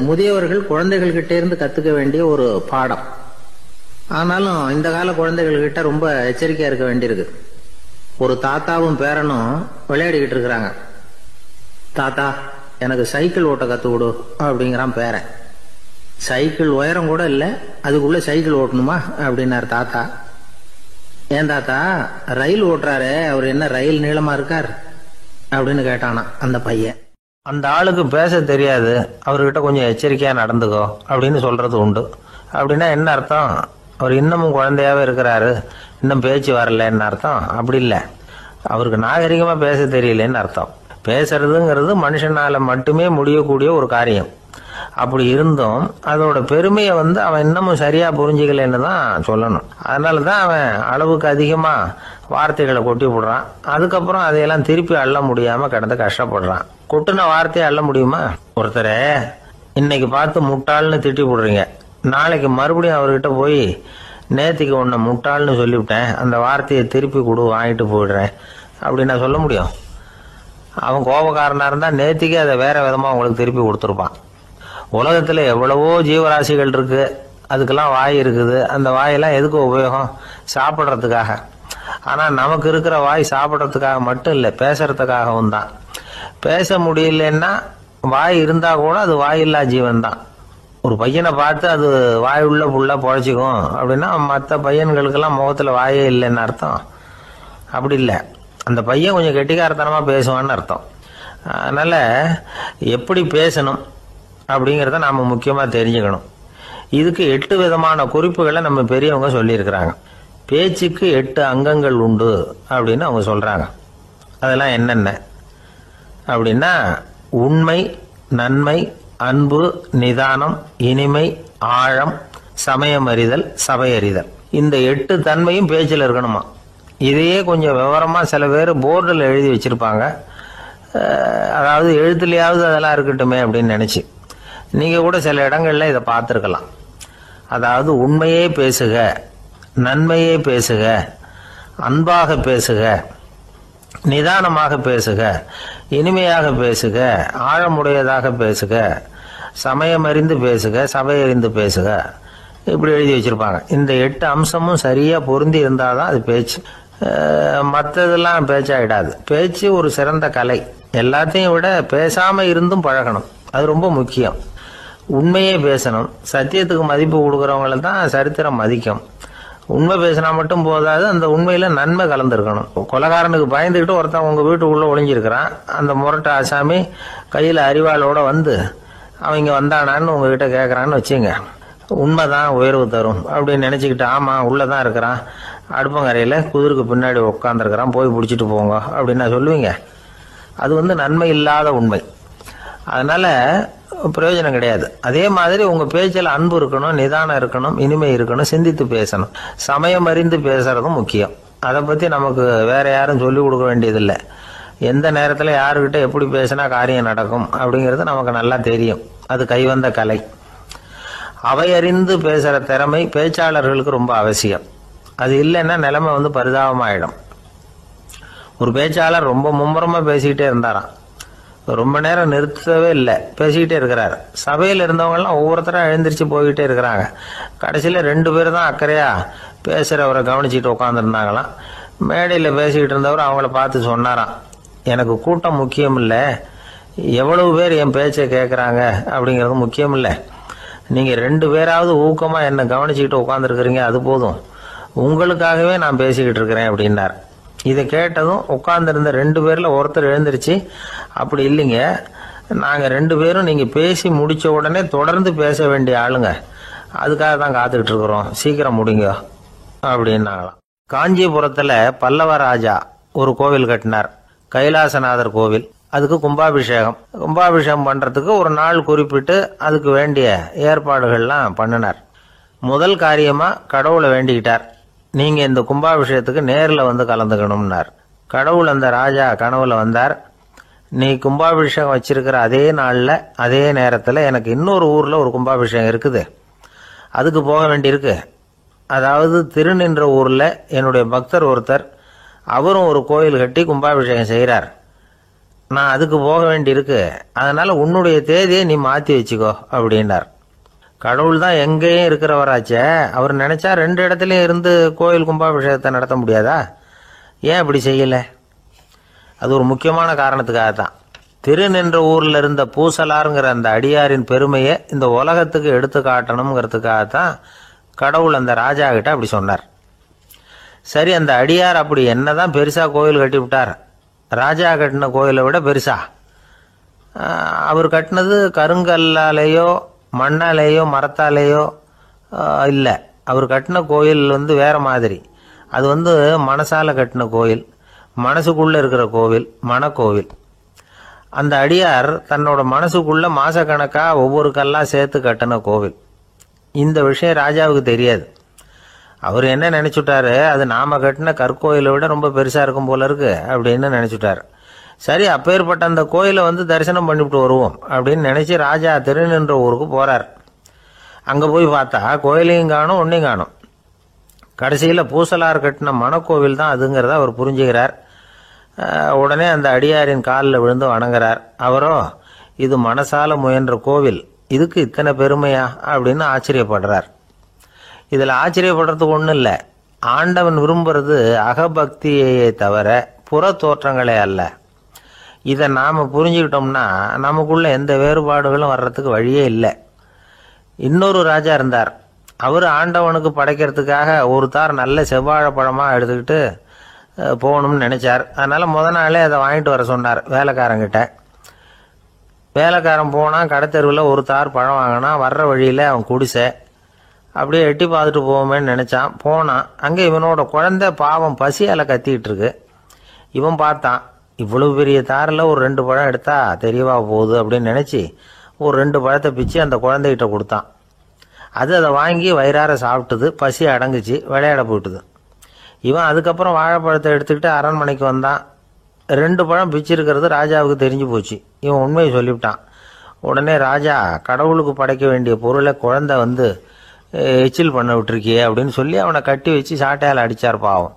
முதியவர்கள் குழந்தைகள் கிட்டே இருந்து கற்றுக்க வேண்டிய ஒரு பாடம். ஆனாலும் இந்த கால குழந்தைகள் கிட்ட ரொம்ப எச்சரிக்கையா இருக்க வேண்டியிருக்கு. ஒரு தாத்தாவும் பேரனும் விளையாடிக்கிட்டு இருக்கிறாங்க. தாத்தா எனக்கு சைக்கிள் ஓட்ட கற்றுக் கொடு அப்படிங்கிறான் பேரன். சைக்கிள் உயரம் கூட இல்லை, அதுக்குள்ள சைக்கிள் ஓட்டணுமா அப்படின்னாரு தாத்தா. ஏன் தாத்தா, ரயில் ஓட்டுறாரு, அவர் என்ன ரயில் நீளமா இருக்கார் அப்படின்னு கேட்டானா அந்த பையன். அந்த ஆளுக்கு பேச தெரியாது, அவர்கிட்ட கொஞ்சம் எச்சரிக்கையா நடந்துக்கோ அப்படின்னு சொல்றது உண்டு. அப்படின்னா என்ன அர்த்தம்? அவர் இன்னமும் குழந்தையாவே இருக்கிறாரு, இன்னும் பேச்சு வரலன்னு அர்த்தம்? அப்படி இல்லை, அவருக்கு நாகரிகமா பேச தெரியலன்னு அர்த்தம். பேசுறதுங்கிறது மனுஷனால மட்டுமே முடியக்கூடிய ஒரு காரியம். அப்படி இருந்தும் அதோட பெருமையை அவன் இன்னமும் சரியா புரிஞ்சுக்கலன்னு தான் சொல்லணும். அதனாலதான் அவன் அளவுக்கு அதிகமா வார்த்தைகளை கொட்டி போடுறான். அதுக்கப்புறம் அதையெல்லாம் திருப்பி அள்ள முடியாம கிடந்து கஷ்டப்படுறான். கொட்டுன வார்த்தையை அள்ள முடியுமா? ஒருத்தரை இன்னைக்கு பார்த்து முட்டாள்னு திட்டி போடுறீங்க, நாளைக்கு மறுபடியும் அவர்கிட்ட போய் நேத்திக்கு உன்னை முட்டாள்னு சொல்லிவிட்டேன், அந்த வார்த்தையை திருப்பி கொடு, வாங்கிட்டு போயிடுறேன் அப்படின்னு நான் சொல்ல முடியும்? அவன் கோபக்காரனா இருந்தா நேத்திக்கு அதை வேற விதமா உங்களுக்கு திருப்பி கொடுத்துருப்பான். உலகத்துல எவ்வளவோ ஜீவராசிகள் இருக்கு, அதுக்கெல்லாம் வாய் இருக்குது. அந்த வாயெல்லாம் எதுக்கு உபயோகம்? சாப்பிட்றதுக்காக. ஆனா நமக்கு இருக்கிற வாய் சாப்பிட்றதுக்காக மட்டும் இல்லை, பேசுறதுக்காகவும் தான். பேச முடியலன்னா வாய் இருந்தா கூட அது வாயில்லா ஜீவன் தான். ஒரு பையனை பார்த்து அது வாய் உள்ள புள்ள பொழைச்சிக்கும் அப்படின்னா மற்ற பையன்களுக்கெல்லாம் முகத்துல வாயே இல்லைன்னு அர்த்தம்? அப்படி இல்லை, அந்த பையன் கொஞ்சம் கெட்டிக்காரத்தனமா பேசுவான்னு அர்த்தம். அதனால எப்படி பேசணும் அப்படிங்கிறத நாம முக்கியமா தெரிஞ்சுக்கணும். இதுக்கு 8 விதமான குறிப்புகளை நம்ம பெரியவங்க சொல்லியிருக்கிறாங்க. பேச்சுக்கு 8 அங்கங்கள் உண்டு அப்படின்னு அவங்க சொல்றாங்க. அதெல்லாம் என்னென்ன அப்படின்னா, உண்மை, நன்மை, அன்பு, நிதானம், இனிமை, ஆழம், சமயமறிதல், சபையறிதல். இந்த 8 தன்மையும் பேச்சில் இருக்கணுமா. இதையே கொஞ்சம் விவரமா சில பேர் போர்டில் எழுதி வச்சிருப்பாங்க. அதாவது எழுத்துலையாவது அதெல்லாம் இருக்கட்டுமே அப்படின்னு நினைச்சு நீங்க கூட சில இடங்கள்ல இதை பார்த்துருக்கலாம். அதாவது உண்மையே பேசுக, நன்மையே பேசுக, அன்பாக பேசுக, நிதானமாக பேசுக, இனிமையாக பேசுக, ஆழமுடையதாக பேசுக, சமயமறிந்து பேசுக, சபையறிந்து பேசுக, இப்படி எழுதி வச்சிருப்பாங்க. இந்த 8 அம்சமும் சரியா பொருந்தி இருந்தாதான் அது பேச்சு. மற்றதெல்லாம் பேச்சாயிடாது. பேச்சு ஒரு சிறந்த கலை. எல்லாத்தையும் விட பேசாம இருந்தும் பழகணும், அது ரொம்ப முக்கியம். உண்மையே பேசணும். சத்தியத்துக்கு மதிப்பு கொடுக்கறவங்களை தான் சரித்திரம் மதிக்கும். உண்மை பேசினா மட்டும் போதாது, அந்த உண்மையில நன்மை கலந்துருக்கணும். கொலைகாரனுக்கு பயந்துக்கிட்டு ஒருத்தன் உங்க வீட்டுக்குள்ள ஒளிஞ்சிருக்கிறான். அந்த முரட்டு ஆசாமி கையில அரிவாளோட அவன் இங்க வந்தானான்னு உங்ககிட்ட கேட்கறான்னு வச்சுங்க. உண்மைதான் உயர்வு தரும் அப்படின்னு நினைச்சுக்கிட்டு, ஆமா உள்ளதான் இருக்கிறான், அடுப்பங்கரையில குதிருக்கு பின்னாடி உட்காந்துருக்கிறான், போய் பிடிச்சிட்டு போங்க அப்படின்னு நான் சொல்லுவீங்க? அது நன்மை இல்லாத உண்மை. அதனால பிரயோஜனம் கிடையாது. அதே மாதிரி உங்க பேச்சில் அன்பு இருக்கணும், நிதானம் இருக்கணும், இனிமை இருக்கணும், சிந்தித்து பேசணும், சமயம் அறிந்து பேசுறதும் முக்கியம். அதை பத்தி நமக்கு வேற யாரும் சொல்லிக் கொடுக்க வேண்டியதில்லை. எந்த நேரத்துல யாருக்கிட்ட எப்படி பேசினா காரியம் நடக்கும் அப்படிங்கிறது நமக்கு நல்லா தெரியும். அது கைவந்த கலை. அவையறிந்து பேசுற திறமை பேச்சாளர்களுக்கு ரொம்ப அவசியம். அது இல்லைன்னா நிலைமை பரிதாபமாயிடும். ஒரு பேச்சாளர் ரொம்ப மும்முரமா பேசிக்கிட்டே இருந்தாராம். ரொம்ப நேரம் நிறுத்தவே இல்லை, பேசிக்கிட்டே இருக்கிறாரு. சபையில் இருந்தவங்க எல்லாம் ஒவ்வொருத்தரும் எழுந்திரிச்சு போய்கிட்டே இருக்கிறாங்க. கடைசியில 2 பேர் தான் அக்கறையா பேசுறவரை கவனிச்சுட்டு உட்காந்துருந்தாங்களாம். மேடையில் பேசிக்கிட்டு இருந்தவர் அவங்கள பார்த்து சொன்னாராம், எனக்கு கூட்டம் முக்கியம் இல்லை, எவ்வளவு பேர் என் பேச்சை கேட்குறாங்க அப்படிங்கிறது முக்கியம் இல்லை. நீங்கள் 2 பேராவது ஊக்கமாக என்னை கவனிச்சுக்கிட்டு உட்காந்துருக்குறீங்க, அது போதும். உங்களுக்காகவே நான் பேசிக்கிட்டு இருக்கிறேன் அப்படின்னார். இதை கேட்டதும் உட்காந்துருந்த 2 பேரில் ஒருத்தர் எழுந்திருச்சு, அப்படி இல்லைங்க, நாங்கள் 2 பேரும் நீங்கள் பேசி முடித்த உடனே தொடர்ந்து பேச வேண்டிய ஆளுங்க, அதுக்காக தான் காத்துக்கிட்டு இருக்கிறோம், சீக்கிரம் முடிங்க அப்படின்னாங்களாம். காஞ்சிபுரத்தில் பல்லவ ராஜா ஒரு கோவில் கட்டினார், கைலாசநாதர் கோவில். அதுக்கு கும்பாபிஷேகம் பண்ணுறதுக்கு ஒரு நாள் குறிப்பிட்டு அதுக்கு வேண்டிய ஏற்பாடுகள்லாம் பண்ணினார். முதல் காரியமாக கடவுளை வேண்டிக்கிட்டார், நீங்கள் இந்த கும்பாபிஷேகத்துக்கு நேரில் வந்து கலந்துக்கணும்னார். கடவுள் அந்த ராஜா கனவுல வந்தார், நீ கும்பாபிஷேகம் வச்சிருக்கிற அதே நாளில் அதே நேரத்தில் எனக்கு இன்னொரு ஊரில் ஒரு கும்பாபிஷேகம் இருக்குது, அதுக்கு போக வேண்டியிருக்கு. அதாவது திருநின்ற ஊரில் என்னுடைய பக்தர் ஒருத்தர், அவரும் ஒரு கோயில் கட்டி கும்பாபிஷேகம் செய்கிறார், நான் அதுக்கு போக வேண்டியிருக்கு, அதனால் உன்னுடைய தேதியை நீ மாற்றி வச்சுக்கோ அப்படின்னார். கடவுள் தான் எங்கேயும் இருக்கிறவராச்சே, அவர் நினைச்சா 2 இடத்துலையும் இருந்து கோயில் கும்பாபிஷேகத்தை நடத்த முடியாதா? ஏன் அப்படி செய்யலை? அது ஒரு முக்கியமான காரணத்துக்காகத்தான். திருநின்ற ஊரில் இருந்த பூசலாருங்கிற அந்த அடியாரின் பெருமையை இந்த உலகத்துக்கு எடுத்து காட்டணுங்கிறதுக்காகத்தான் கடவுள் அந்த ராஜா கிட்ட அப்படி சொன்னார். சரி, அந்த அடியார் அப்படி என்னதான் பெருசாக கோயில் கட்டி விட்டார்? ராஜா கட்டின கோயிலை விட பெருசா? அவர் கட்டினது கருங்கல்லாலேயோ மண்ணாலேயோ மரத்தாலேயோ இல்லை. அவர் கட்டின கோயில் வேற மாதிரி. அது மனசால கட்டின கோயில், மனசுக்குள்ளே இருக்கிற கோவில், மனக்கோவில். அந்த அடியார் தன்னோட மனசுக்குள்ள மாசக்கணக்காக ஒவ்வொரு கல்லாக சேர்த்து கட்டின கோவில். இந்த விஷயம் ராஜாவுக்கு தெரியாது. அவர் என்ன நினைச்சுட்டாரு, அது நாம கட்டின கற்கோயிலை விட ரொம்ப பெருசா இருக்கும் போல இருக்கு அப்படின்னு நினைச்சுட்டாரு. சரி, அப்பேற்பட்ட அந்த கோயிலை தரிசனம் பண்ணிவிட்டு வருவோம் அப்படின்னு நினைச்சு ராஜா திருநின்ற ஊருக்கு போறார். அங்க போய் பார்த்தா கோயிலையும் காணும், ஒன்னையும் காணும். கடைசியில் பூசலார் கட்டின மனக்கோவில் தான் அதுங்கிறத அவர் புரிஞ்சுக்கிறார். உடனே அந்த அடியாரின் காலில் விழுந்து வணங்குறார். அவரோ, இது மனசால முயன்ற கோவில், இதுக்கு இத்தனை பெருமையா அப்படின்னு ஆச்சரியப்படுறார். இதில் ஆச்சரியப்படுறதுக்கு ஒன்றும் இல்லை. ஆண்டவன் விரும்புறது அகபக்தியையே தவிர புற தோற்றங்களே அல்ல. இதை நாம் புரிஞ்சுக்கிட்டோம்னா நமக்குள்ள எந்த வேறுபாடுகளும் வர்றதுக்கு வழியே இல்லை. இன்னொரு ராஜா இருந்தார். அவர் ஆண்டவனுக்கு படைக்கிறதுக்காக ஒரு தார் நல்ல செவ்வாழைப்பழமாக எடுத்துக்கிட்டு போகணும்னு நினைச்சார். அதனால் நாளே அதை வாங்கிட்டு வர சொன்னார் வேலைக்காரங்கிட்ட. வேலைக்காரன் போனால் கடைத்தெருவில் ஒரு தார் பழம் வாங்கினா, வர்ற வழியில் அவன் குடிசை. அப்படியே எட்டி பார்த்துட்டு போவோமேன்னு நினச்சான். போனான். அங்கே இவனோட குழந்தை பாவம் பசியால் கத்திக்கிட்டு இருக்கு. இவன் பார்த்தான், இவ்வளவு பெரிய தாரில் ஒரு 2 பழம் எடுத்தா தெரியவா போகுது அப்படின்னு நினச்சி ஒரு 2 பழத்தை பிச்சு அந்த குழந்தைகிட்ட கொடுத்தான். அதை வாங்கி வயிறார சாப்பிட்டுது, பசி அடங்குச்சு, விளையாட போயிட்டுது. இவன் அதுக்கப்புறம் வாழைப்பழத்தை எடுத்துக்கிட்டு அரண்மனைக்கு வந்தான். 2 பழம் பிச்சிருக்கிறது ராஜாவுக்கு தெரிஞ்சு போச்சு. இவன் உண்மையை சொல்லிவிட்டான். உடனே ராஜா, கடவுளுக்கு படைக்க வேண்டிய பொருளை குழந்தை எச்சில் பண்ண விட்டுருக்கியே அப்படின்னு சொல்லி அவனை கட்டி வச்சு சாட்டையால் அடித்தார் பாவம்.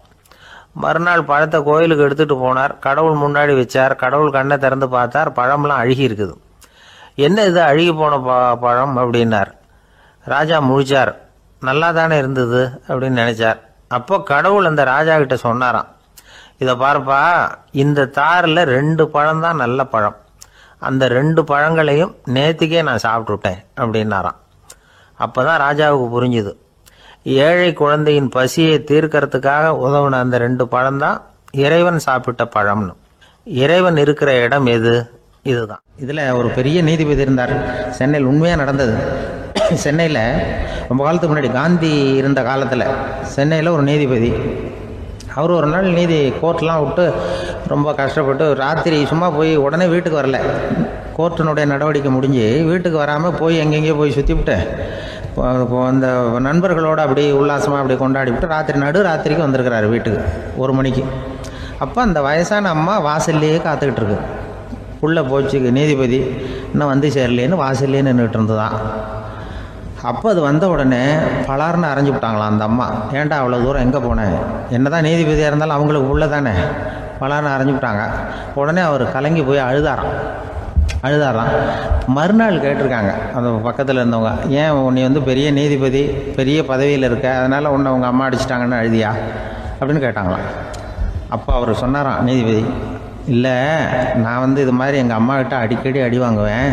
மறுநாள் பழத்தை கோயிலுக்கு எடுத்துகிட்டு போனார். கடவுள் முன்னாடி வச்சார். கடவுள் கண்ணை திறந்து பார்த்தார், பழம்லாம் அழுகி இருக்குது. என்ன இது அழுகி போன பழம் அப்படின்னார். ராஜா முழிச்சார். நல்லா தானே இருந்தது அப்படின்னு நினைச்சார். அப்போ கடவுள் அந்த ராஜா கிட்ட சொன்னாராம், இதை பார்ப்பா, இந்த தாரில் 2 பழம் தான் நல்ல பழம், அந்த 2 பழங்களையும் நேற்றுக்கே நான் சாப்பிட்டுட்டேன் அப்படின்னாராம். அப்போ தான் ராஜாவுக்கு புரிஞ்சுது, ஏழை குழந்தையின் பசியை தீர்க்கறதுக்காக உதவுன அந்த 2 பழம்தான் இறைவன் சாப்பிட்ட பழம்னு. இறைவன் இருக்கிற இடம் எது? இதுதான். இதில் ஒரு பெரிய நீதிபதி இருந்தார். சென்னையில் உண்மையாக நடந்தது. சென்னையில் ரொம்ப காலத்துக்கு முன்னாடி, காந்தி இருந்த காலத்தில் சென்னையில் ஒரு நீதிபதி, அவர் ஒரு நாள் கோர்ட்லாம் விட்டு ரொம்ப கஷ்டப்பட்டு ராத்திரி சும்மா போய் உடனே வீட்டுக்கு வரல. கோர்ட்டினுடைய நடவடிக்கை முடிஞ்சு வீட்டுக்கு வராமல் போய் எங்கெங்கேயோ போய் சுற்றிவிட்டு அந்த நண்பர்களோடு அப்படி உல்லாசமாக அப்படி கொண்டாடிவிட்டு ராத்திரிக்கு வந்திருக்கிறாரு வீட்டுக்கு 1 மணிக்கு. அப்போ அந்த வயசான அம்மா வாசல்லையே காத்துக்கிட்டு இருக்கு. உள்ளே போச்சு நீதிபதி, இன்னும் சேரலேன்னு வாசல்லையே நின்றுட்டு இருந்ததான். அப்போ அது வந்த உடனே பலார்னு அரைஞ்சி விட்டாங்களாம் அந்த அம்மா. ஏன்டா அவ்வளோ தூரம் எங்கே போனேன்? என்ன தான் நீதிபதியாக இருந்தாலும் அவங்களுக்கு உள்ள தானே. பலார்னு அரைஞ்சி விட்டாங்க. உடனே அவர் கலங்கி போய் அழுதாராம். மறுநாள் கேட்டிருக்காங்க அந்த பக்கத்தில் இருந்தவங்க, ஏன் நீ பெரிய நீதிபதி, பெரிய பதவியில் இருக்க, அதனால் உன்னை உங்கள் அம்மா அடிச்சிட்டாங்கன்னு அழுதியா அப்படின்னு கேட்டாங்களாம். அப்போ அவர் சொன்னாராம் நீதிபதி, இல்லை நான் இது மாதிரி எங்கள் அம்மாக்கிட்ட அடிக்கடி அடி வாங்குவேன்.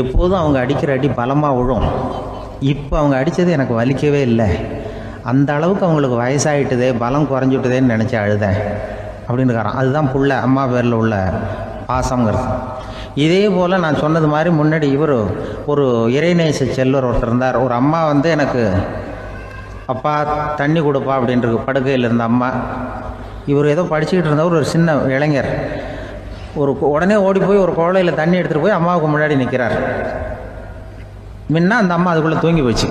எப்போதும் அவங்க அடிக்கிற அடி பலமாக விழும். இப்போ அவங்க அடித்தது எனக்கு வலிக்கவே இல்லை. அந்த அளவுக்கு அவங்களுக்கு வயசாகிட்டுதே, பலம் குறைஞ்சிட்டுதேன்னு நினச்சி அழுதேன் அப்படின்னுக்காரான். அதுதான் புள்ள அம்மா பேரில் உள்ள பாசங்கிறது. இதே போல் நான் சொன்னது மாதிரி முன்னாடி இவர் ஒரு இறைநேச செல்வர் ஒருத்தர் இருந்தார். ஒரு அம்மா எனக்கு அப்பா தண்ணி கொடுப்பா அப்படின்றது படுக்கையில் இருந்த அம்மா. இவர் ஏதோ படிச்சுக்கிட்டு இருந்தவர், ஒரு சின்ன இளைஞர். உடனே ஓடி போய் ஒரு குவளையில் தண்ணி எடுத்துகிட்டு போய் அம்மாவுக்கு முன்னாடி நிற்கிறார். முன்ன அந்த அம்மா அதுக்குள்ளே தூங்கி போச்சு.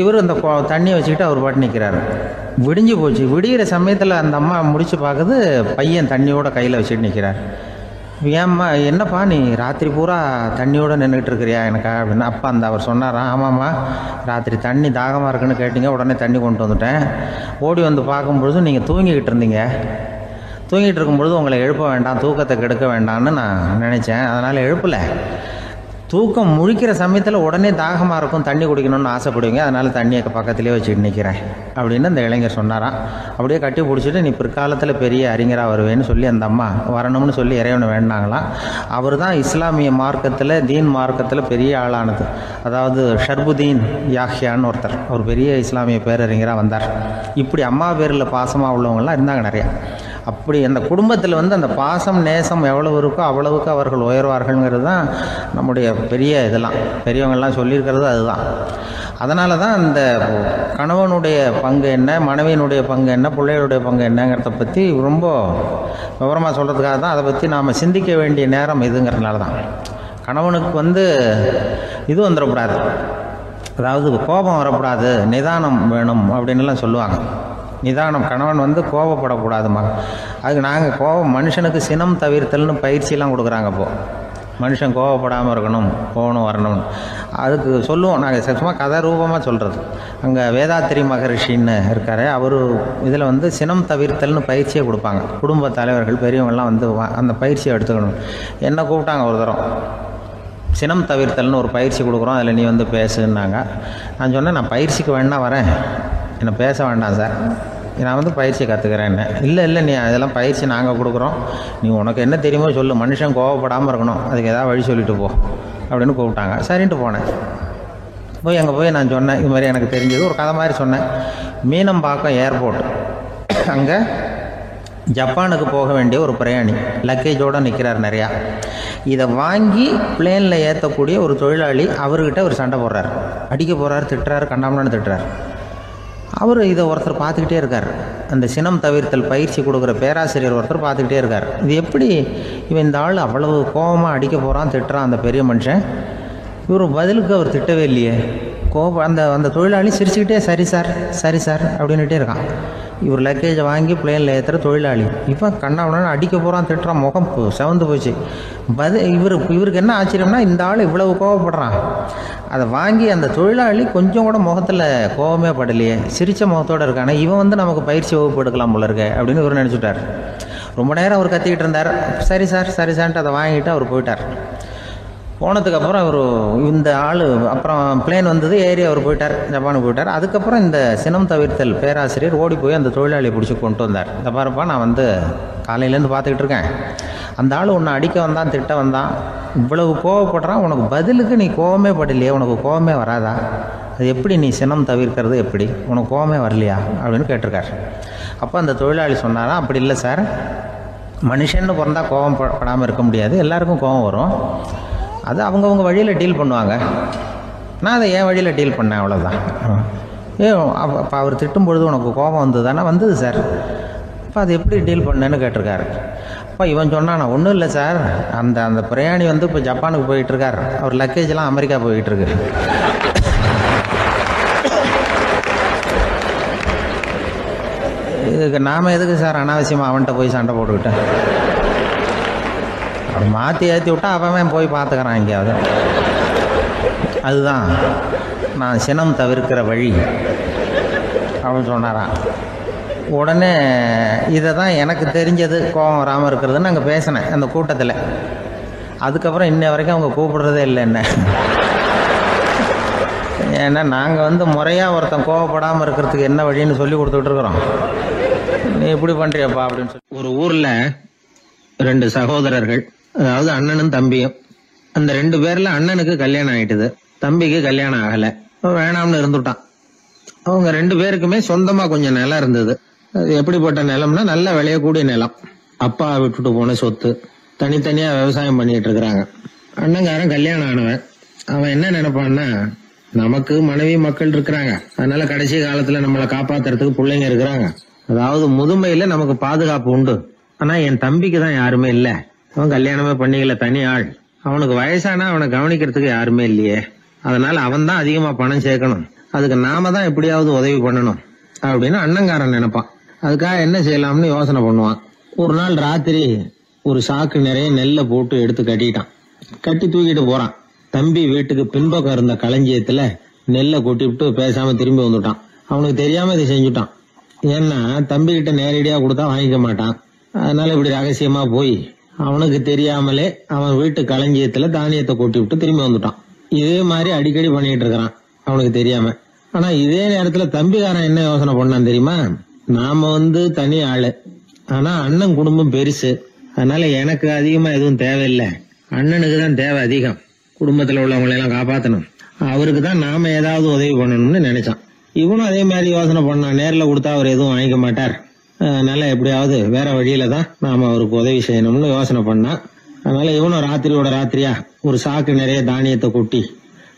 இவர் அந்த தண்ணியை வச்சுக்கிட்டு அவர் பாட்டு நிற்கிறார். விடிஞ்சு போச்சு. விடிகிற சமயத்தில் அந்த அம்மா முடிச்சு பார்க்குது, பையன் தண்ணியோட கையில் வச்சுட்டு நிற்கிறார். ஏம்மா என்னப்பா நீ ராத்திரி பூரா தண்ணியோடு நின்றுக்கிட்டு இருக்கிறியா எனக்கா அப்படின்னு. அப்பா அவர் சொன்னாராம், ஆமாம்மா ராத்திரி தண்ணி தாகமாக இருக்குன்னு கேட்டிங்க, உடனே தண்ணி கொண்டு வந்துட்டேன். ஓடி வந்து பார்க்கும்பொழுது நீங்கள் தூங்கிக்கிட்டு இருந்தீங்க. தூங்கிட்டு இருக்கும்பொழுது உங்களை எழுப்ப வேண்டாம், தூக்கத்தை கெடுக்க வேண்டாம்னு நான் நினச்சேன். அதனால் எழுப்பலை. தூக்கம் முழிக்கிற சமயத்தில் உடனே தாகமாக இருக்கும், தண்ணி குடிக்கணும்னு ஆசைப்படுவீங்க, அதனால் தண்ணியை பக்கத்துலேயே வச்சுட்டு நிற்கிறேன் அப்படின்னு அந்த இளைஞர் சொன்னாராம். அப்படியே கட்டி பிடிச்சிட்டு நீ பிற்காலத்தில் பெரிய அறிஞராக வருவேன்னு சொல்லி அந்த அம்மா வரணும்னு சொல்லி இறைவனை வேண்டாங்களாம். அவர் தான் இஸ்லாமிய மார்க்கத்தில், தீன் மார்க்கத்தில் பெரிய ஆளானது. அதாவது ஷர்புதீன் யாஹ்யான்னு ஒருத்தர், அவர் பெரிய இஸ்லாமிய பேரறிஞராக வந்தார். இப்படி அம்மா பேரில் பாசமாக உள்ளவங்கள்லாம் இருந்தாங்க நிறையா. அப்படி அந்த குடும்பத்தில் அந்த பாசம் நேசம் எவ்வளவு இருக்கோ அவ்வளவுக்கு அவர்கள் உயர்வார்கள்ங்கிறது தான் நம்முடைய பெரிய இதெல்லாம் பெரியவங்கள்லாம் சொல்லியிருக்கிறது அதுதான். அதனால தான் அந்த கணவனுடைய பங்கு என்ன, மனைவியினுடைய பங்கு என்ன, பிள்ளைகளுடைய பங்கு என்னங்கிறத பற்றி ரொம்ப விவரமாக சொல்கிறதுக்காக தான் அதை பற்றி நாம் சிந்திக்க வேண்டிய நேரம் இதுங்கிறதுனால தான். கணவனுக்கு இது வந்துடக்கூடாது, அதாவது கோபம் வரக்கூடாது, நிதானம் வேணும் அப்படின்லாம் சொல்லுவாங்க. நிதானம், கணவன் கோபப்படக்கூடாதுமா. அதுக்கு நாங்கள் மனுஷனுக்கு சினம் தவிர்த்தல்னு பயிற்சியெல்லாம் கொடுக்குறாங்க. இப்போது மனுஷன் கோபப்படாமல் இருக்கணும், போகணும் வரணும். அதுக்கு சொல்லுவோம் நாங்கள் சும்மா கதை ரூபமாக சொல்கிறது. அங்கே வேதாத்திரி மகரிஷின்னு இருக்கார், அவர் இதில் சினம் தவிர்த்தல்னு பயிற்சியை கொடுப்பாங்க. குடும்ப தலைவர்கள் பெரியவங்கள்லாம் அந்த பயிற்சியை எடுத்துக்கணும். என்ன கூப்பிட்டாங்க ஒரு தரம், சினம் தவிர்த்தல்னு ஒரு பயிற்சி கொடுக்குறோம், அதில் நீ பேசுன்னாங்க. நான் சொன்னேன், நான் பயிற்சிக்கு வேணா வரேன், என்னை பேச வேண்டாம் சார், நான் பயிற்சி கற்றுக்கிறேன்னு. இல்லை நீ அதெல்லாம் பயிற்சி நாங்கள் கொடுக்குறோம், நீ உனக்கு என்ன தெரியுமோ சொல்லு, மனுஷன் கோவப்படாமல் இருக்கணும், அதுக்கு ஏதாவது வழி சொல்லிட்டு போ அப்படின்னு கூப்பிட்டாங்க. சரின்ட்டு போனேன். அங்கே போய் நான் சொன்னேன், இது மாதிரி எனக்கு தெரிஞ்சது ஒரு கதை மாதிரி சொன்னேன். மீனம்பாக்கம் ஏர்போர்ட், அங்கே ஜப்பானுக்கு போக வேண்டிய ஒரு பிரயாணி லக்கேஜோடு நிற்கிறார் நிறையா. இதை வாங்கி பிளேனில் ஏற்றக்கூடிய ஒரு தொழிலாளி அவர்கிட்ட ஒரு சண்டை போடுறார், அடிக்க போகிறார், திட்டுறாரு, கண்டாமலான்னு திட்டுறார். அவர் இதை ஒருத்தர் பார்த்துக்கிட்டே இருக்கார். அந்த சினம் தவிர்த்தல் பயிற்சி கொடுக்குற பேராசிரியர் ஒருத்தர் பார்த்துக்கிட்டே இருக்கார். இது எப்படி இவன் இந்த ஆள் அவ்வளவு கோபமாக அடிக்க போகிறான், திட்டுறான் அந்த பெரிய மனுஷன், இவர் பதிலுக்கு அவர் திட்டவே இல்லையே. அந்த தொழிலாளி சிரிச்சுக்கிட்டே சரி சார் அப்படின்னுட்டே இருக்கான். இவர் லக்கேஜை வாங்கி பிளேனில் ஏற்றுற தொழிலாளி இப்போ கண்ணாவுடன் அடிக்க போகிறான், திட்டுறான், முகம் செவந்து போச்சு. இவருக்கு என்ன ஆச்சரியம்னா, இந்த ஆள் இவ்வளவு கோவப்படுறான், அதை வாங்கி அந்த தொழிலாளி கொஞ்சம் கூட முகத்தில் கோபமே படலையே, சிரித்த முகத்தோடு இருக்கானே, இவன் நமக்கு பயிற்சி வகுப்பு எடுக்கலாம் போல இருக்க அப்படின்னு இவர் நினச்சிட்டார். ரொம்ப நேரம் அவர் கத்திக்கிட்டு இருந்தார். சரி சார்ன்ட்டு அதை வாங்கிட்டு அவர் போயிட்டார். போனதுக்கப்புறம் அவர் இந்த ஆள் அப்புறம் பிளேன் வந்தது, ஏறி அவர் போயிட்டார், ஜப்பானுக்கு போயிட்டார். அதுக்கப்புறம் இந்த சினம் தவிர்த்தல் பேராசிரியர் ஓடி போய் அந்த தொழிலாளியை பிடிச்சி கொண்டு வந்தார். இந்த பாருப்பா, நான் காலையிலேருந்து பார்த்துக்கிட்டு இருக்கேன், அந்த ஆள் உன்னை அடிக்க வந்தான், திட்ட வந்தான், இவ்வளவு கோவப்படுறான், உனக்கு பதிலுக்கு நீ கோவமே படலையே, உனக்கு கோவமே வராதா, அது எப்படி நீ சினம் தவிர்க்கிறது, எப்படி உனக்கு கோவமே வரலையா அப்படின்னு கேட்டிருக்கார். அப்போ அந்த தொழிலாளி சொன்னாரா, அப்படி இல்லை சார், மனுஷன்னு பிறந்தால் கோவம் படாமல் இருக்க முடியாது, எல்லாருக்கும் கோவம் வரும், அது அவங்கவுங்க வழியில் டீல் பண்ணுவாங்க, நான் அதை என் வழியில் டீல் பண்ணேன், அவ்வளோதான். அப்போ அவர் திட்டும் பொழுது உனக்கு கோபம் வந்தது தானே? வந்தது சார். அப்போ அது எப்படி டீல் பண்ணேன்னு கேட்டிருக்காரு. அப்போ இவன் சொன்னான், நான் ஒன்றும் இல்லை சார், அந்த பிரயாணி இப்போ ஜப்பானுக்கு போயிட்டுருக்கார், அவர் லக்கேஜெலாம் அமெரிக்கா போயிட்டுருக்கு, இதுக்கு நாம் எதுக்கு சார் அனாவசியமாக அவன்கிட்ட போய் சண்டை போட்டுக்கிட்டேன், அப்படி மாற்றி ஏற்றி விட்டா அவன் போய் பார்த்துக்கிறான் எங்கேயாவது. அதுதான் நான் சினம் தவிர்க்கிற வழி அப்படின்னு சொன்னாரான். உடனே இதை தான் எனக்கு தெரிஞ்சது கோபம் வராமல் இருக்கிறதுன்னு அங்கே பேசினேன் அந்த கூட்டத்தில். அதுக்கப்புறம் இன்ன வரைக்கும் அவங்க கூப்பிடுறதே இல்லை என்ன. ஏன்னா நாங்கள் முறையாக ஒருத்தன் கோவப்படாமல் இருக்கிறதுக்கு என்ன வழின்னு சொல்லி கொடுத்துட்ருக்குறோம். நீ எப்படி பண்றியப்பா அப்படின்னு சொல்லி ஒரு ஊர்ல 2 சகோதரர்கள், அதாவது அண்ணனும் தம்பியும். அந்த 2 பேர்ல அண்ணனுக்கு கல்யாணம் ஆயிட்டுது, தம்பிக்கு கல்யாணம் ஆகல. வேணாம்னு இருந்துட்டான். அவங்க 2 பேருக்குமே சொந்தமா கொஞ்சம் நிலம் இருந்தது. அது எப்படிப்பட்ட நிலம்னா நல்ல விளையக்கூடிய நிலம். அப்பா விட்டுட்டு போன சொத்து. தனித்தனியா விவசாயம் பண்ணிட்டு இருக்கிறாங்க. அண்ணங்காரன் கல்யாணம் ஆனவன். அவன் என்ன நினைப்பான்னா, நமக்கு மனைவி மக்கள் இருக்கிறாங்க, அதனால கடைசி காலத்துல நம்மளை காப்பாத்துறதுக்கு பிள்ளைங்க இருக்கிறாங்க, அதாவது முதுமையில நமக்கு பாதுகாப்பு உண்டு. ஆனா என் தம்பிக்கு தான் யாருமே இல்ல, அவன் கல்யாணமே பண்ணிக்கல, தனி ஆள். அவனுக்கு வயசானா அவனை கவனிக்கிறதுக்கு யாருமே இல்லையே, அதனால அவன் தான் அதிகமா பணம் சேர்க்கணும், அதுக்கு நாம தான் எப்படியாவது உதவி பண்ணணும் அப்படின்னு அண்ணங்காரன் நினைப்பான். அதுக்காக என்ன செய்யலாம்னு யோசனை பண்ணுவான். ஒரு நாள் ராத்திரி ஒரு சாக்கு நிறைய நெல்லை போட்டு எடுத்து கட்டிட்டான். கட்டி தூக்கிட்டு போறான். தம்பி வீட்டுக்கு பின்பக்கம் இருந்த களஞ்சியத்துல நெல்லை கொட்டிவிட்டு பேசாம திரும்பி வந்துட்டான். அவனுக்கு தெரியாம இதை செஞ்சுட்டான். ஏன்னா தம்பி கிட்ட நேரடியா கொடுத்தா வாங்கிக்க மாட்டான். அதனால இப்படி ரகசியமா போய் அவனுக்கு தெரியாமலே அவன் வீட்டு களஞ்சியத்துல தானியத்தை கொட்டி விட்டு திரும்பி வந்துட்டான். இதே மாதிரி அடிக்கடி பண்ணிட்டு இருக்கிறான் அவனுக்கு தெரியாம. ஆனா இதே நேரத்துல தம்பிக்காரன் என்ன யோசனை பண்ணான் தெரியுமா, நாம தனி ஆளு, ஆனா அண்ணன் குடும்பம் பெருசு, அதனால எனக்கு அதிகமா எதுவும் தேவையில்லை, அண்ணனுக்கு தான் தேவை அதிகம், குடும்பத்துல உள்ளவங்களை எல்லாம் காப்பாத்தணும், அவருக்கு தான் நாம ஏதாவது உதவி பண்ணணும்னு நினைச்சான். இவனும் அதே மாதிரி யோசனை பண்ணான். நேர்ல கொடுத்தா அவர் எதுவும் வாங்கிக்க மாட்டார், அதனால எப்படியாவது வேற வழியில தான் நாம அவருக்கு உதவி செய்யணும்னு யோசனை பண்ணான். அதனால இவனும் ராத்திரியோட ராத்திரியா ஒரு சாக்கு நிறைய தானியத்தை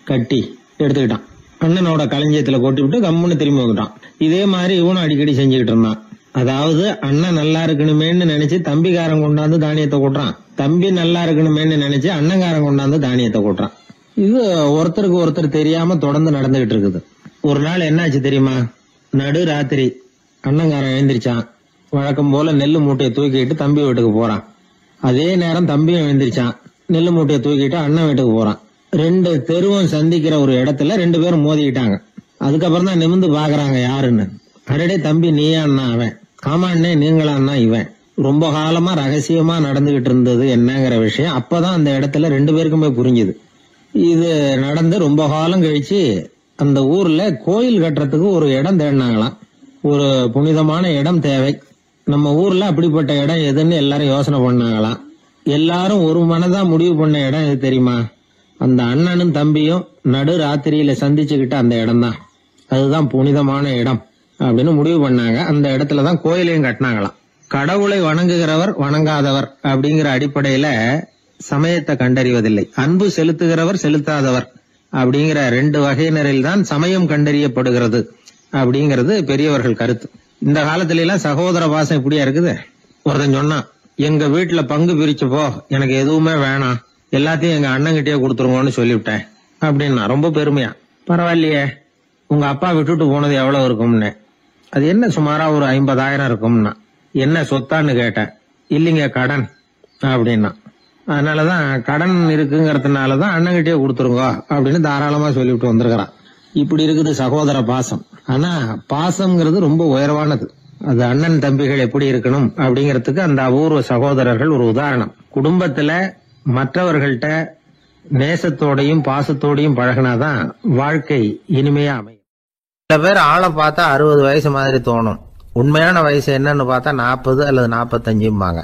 கட்டி எடுத்துக்கிட்டான். அண்ணனோட களஞ்சியத்துல கொட்டி விட்டு கம்முன்னு திரும்பி வந்துட்டான். இதே மாதிரி இவனும் அடிக்கடி செஞ்சுக்கிட்டு இருந்தான். அதாவது அண்ணன் நல்லா இருக்கணுமேன்னு நினைச்சு தம்பிக்காரன் கொண்டாந்து தானியத்தை கொட்டுறான், தம்பி நல்லா இருக்கணுமேன்னு நினைச்சு அண்ணங்காரன் கொண்டாந்து தானியத்தை கொட்டுறான். இது ஒருத்தருக்கு ஒருத்தர் தெரியாம தொடர்ந்து நடந்துகிட்டு இருக்குது. ஒரு நாள் என்னாச்சு தெரியுமா, நடு ராத்திரி அண்ணங்காரன் எழுந்திரிச்சான். வழக்கம் போல நெல்லு மூட்டையை தூக்கிட்டு தம்பி வீட்டுக்கு போறான். அதே நேரம் தம்பியும் எழுந்திரிச்சான், நெல்லு மூட்டையை தூக்கிட்டு அண்ணன் வீட்டுக்கு போறான். 2 தெருவும் சந்திக்கிற ஒரு இடத்துல 2 பேரும் மோதிக்கிட்டாங்க. அதுக்கப்புறம் தான் நிமிந்து பாக்குறாங்க யாருன்னு. அடடே தம்பி நீயா அண்ணா அவன், ஆமா அண்ணே நீங்களா அண்ணா இவன். ரொம்ப காலமா ரகசியமா நடந்துகிட்டு இருந்தது என்னங்கிற விஷயம் அப்பதான் அந்த இடத்துல 2 பேருக்குமே புரிஞ்சுது. இது நடந்து ரொம்ப காலம் கழிச்சு அந்த ஊர்ல கோயில் கட்டுறதுக்கு ஒரு இடம் தேடினாங்களாம். ஒரு புனிதமான இடம் தேவை, நம்ம ஊர்ல அப்படிப்பட்ட இடம் எதுன்னு எல்லாரும் யோசனை பண்ணாங்களாம். எல்லாரும் ஒரு மனதா முடிவு பண்ண இடம் எது தெரியுமா, அந்த அண்ணனும் தம்பியும் நடு ராத்திரியில சந்திச்சுக்கிட்ட அந்த இடம் தான், அதுதான் புனிதமான இடம் அப்படின்னு முடிவு பண்ணாங்க. அந்த இடத்துலதான் கோயிலையும் கட்டினாங்களாம். கடவுளை வணங்குகிறவர் வணங்காதவர் அப்படிங்கிற அடிப்படையில சமயத்தை கண்டறிவதில்லை, அன்பு செலுத்துகிறவர் செலுத்தாதவர் அப்படிங்கிற 2 வகையினரில் தான் சமயம் கண்டறியப்படுகிறது அப்படிங்கிறது பெரியவர்கள் கருத்து. இந்த காலத்துல எல்லாம் சகோதர பாசம் இப்படியா இருக்குது. ஒருத்தன் சொன்னான், எங்க வீட்டுல பங்கு பிரிச்சு போ, எனக்கு எதுவுமே வேணாம், எல்லாத்தையும் எங்க அண்ணங்கிட்டே கொடுத்துருங்கன்னு சொல்லிவிட்டேன் அப்படின்னா ரொம்ப பெருமையா. பரவாயில்லையே, உங்க அப்பா விட்டுட்டு போனது எவ்வளவு இருக்கும்னு. அது என்ன சுமாரா ஒரு 50,000 இருக்கும்னா. என்ன சொத்தான்னு கேட்டேன். இல்லைங்க கடன் அப்படின்னா. அதனாலதான் கடன் இருக்குங்கிறதுனாலதான் அண்ணங்கிட்டே கொடுத்துருங்க அப்படின்னு தாராளமா சொல்லிவிட்டு வந்திருக்கிறான். இப்படி இருக்குது சகோதர பாசம். ஆனா பாசம்ங்கிறது ரொம்ப உயர்வானது. அது அண்ணன் தம்பிகள் எப்படி இருக்கணும் அப்படிங்கறதுக்கு அந்த அபூர்வ சகோதரர்கள் ஒரு உதாரணம். குடும்பத்துல மற்றவர்கள்ட்ட நேசத்தோடையும் பாசத்தோடையும் பழகினாதான் வாழ்க்கை இனிமையா அமையும். சில பேர் ஆளை பார்த்தா 60 வயசு மாதிரி தோணும், உண்மையான வயசு என்னன்னு பார்த்தா 40 அல்லது 45.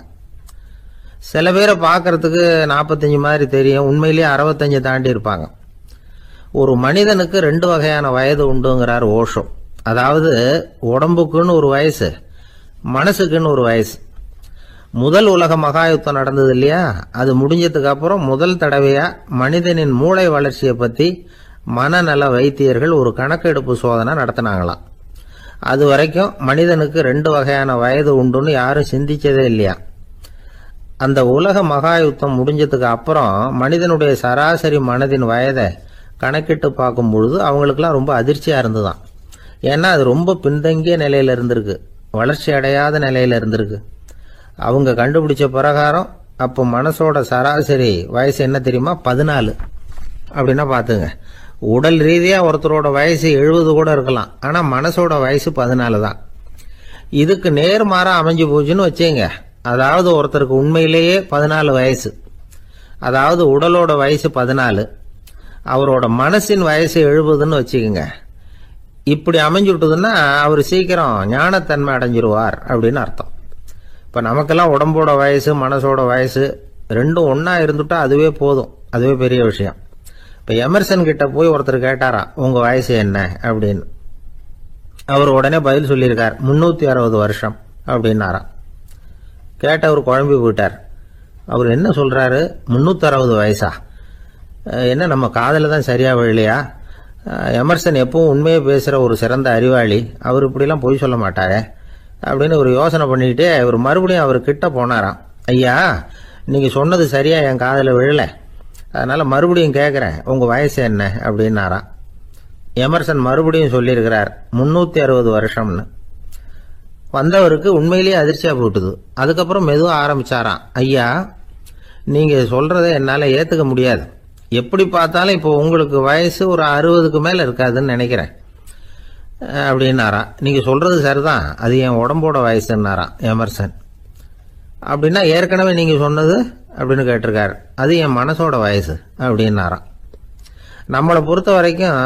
சில பேரை பார்க்கறதுக்கு 45 மாதிரி தெரியும், உண்மையிலேயே 65 தாண்டி இருப்பாங்க. ஒரு மனிதனுக்கு 2 வகையான வயது உண்டுங்கிறார் ஓஷோ. அதாவது உடம்புக்குன்னு ஒரு வயசு, மனசுக்குன்னு ஒரு வயசு. முதல் உலக மகாயுத்தம் நடந்தது இல்லையா, அது முடிஞ்சதுக்கு அப்புறம் முதல் தடவையா மனிதனின் மூளை வளர்ச்சியை பத்தி மனநல வைத்தியர்கள் ஒரு கணக்கெடுப்பு சோதனை நடத்தினாங்களாம். அது வரைக்கும் மனிதனுக்கு 2 வகையான வயது உண்டுன்னு யாரும் சிந்திச்சதே இல்லையா. அந்த உலக மகாயுத்தம் முடிஞ்சதுக்கு அப்புறம் மனிதனுடைய சராசரி மனதின் வயதை கணக்கிட்டு பார்க்கும் பொழுது அவங்களுக்குலாம் ரொம்ப அதிர்ச்சியா இருந்துதான். ஏன்னா அது ரொம்ப பின்தங்கிய நிலையில இருந்திருக்கு, வளர்ச்சி அடையாத நிலையில இருந்திருக்கு. அவங்க கண்டுபிடிச்ச பிரகாரம் அப்போ மனசோட சராசரி வயசு என்ன தெரியுமா, 14. அப்படின்னா பாத்துங்க, உடல் ரீதியா ஒருத்தரோட வயசு 70 கூட இருக்கலாம், ஆனா மனசோட வயசு 14 தான். இதுக்கு நேர்மாறா அமைஞ்சு போச்சுன்னு வச்சுங்க. அதாவது ஒருத்தருக்கு உண்மையிலேயே 14 வயசு, அதாவது உடலோட வயசு 14, அவரோட மனசின் வயசு 70ன்னு வச்சுக்கோங்க. இப்படி அமைஞ்சுட்டுதுன்னா அவர் சீக்கிரம் ஞானத்தன்மை அடைஞ்சிருவார் அப்படின்னு அர்த்தம். இப்போ நமக்கெல்லாம் உடம்போட வயசு மனசோட வயசு ரெண்டும் ஒன்றா இருந்துட்டா அதுவே போதும், அதுவே பெரிய விஷயம். இப்போ எமர்சன் கிட்ட போய் ஒருத்தர் கேட்டாராம், உங்கள் வயசு என்ன அப்படின்னு. அவர் உடனே பதில் சொல்லியிருக்கார், 360 வருஷம் அப்படின்னாராம். கேட்டவர் குழம்பி போயிட்டார். அவர் என்ன சொல்கிறாரு, 360 வயசா? என்ன நம்ம காதில் தான் சரியாக விழலையா? எமர்சன் எப்பவும் உண்மையே பேசுகிற ஒரு சிறந்த அறிவாளி, அவர் இப்படிலாம் பொய் சொல்ல மாட்டாரே அப்படின்னு ஒரு யோசனை பண்ணிக்கிட்டே அவர் மறுபடியும் அவர் கிட்ட போனாராம். ஐயா, நீங்கள் சொன்னது சரியாக என் காதில் விழலை, அதனால் மறுபடியும் கேட்குறேன், உங்கள் வயசு என்ன அப்படின்னாராம். எமர்சன் மறுபடியும் சொல்லியிருக்கிறார் 360 வருஷம்னு. வந்தவருக்கு உண்மையிலேயே அதிர்ச்சியாக போட்டுது. அதுக்கப்புறம் மெதுவாக ஆரம்பிச்சாராம், ஐயா நீங்கள் சொல்கிறத என்னால் ஏற்றுக்க முடியாது. எப்படி பார்த்தாலும் இப்போ உங்களுக்கு வயசு ஒரு 60க்கு மேலே இருக்காதுன்னு நினைக்கிறேன் அப்படின்னாராம். நீங்கள் சொல்கிறது சரிதான், அது என் உடம்போட வயசுன்னாராம் எமர்சன். அப்படின்னா ஏற்கனவே நீங்கள் சொன்னது அப்படின்னு கேட்டிருக்காரு, அது என் மனசோட வயசு அப்படின்னாராம். நம்மளை பொறுத்த வரைக்கும்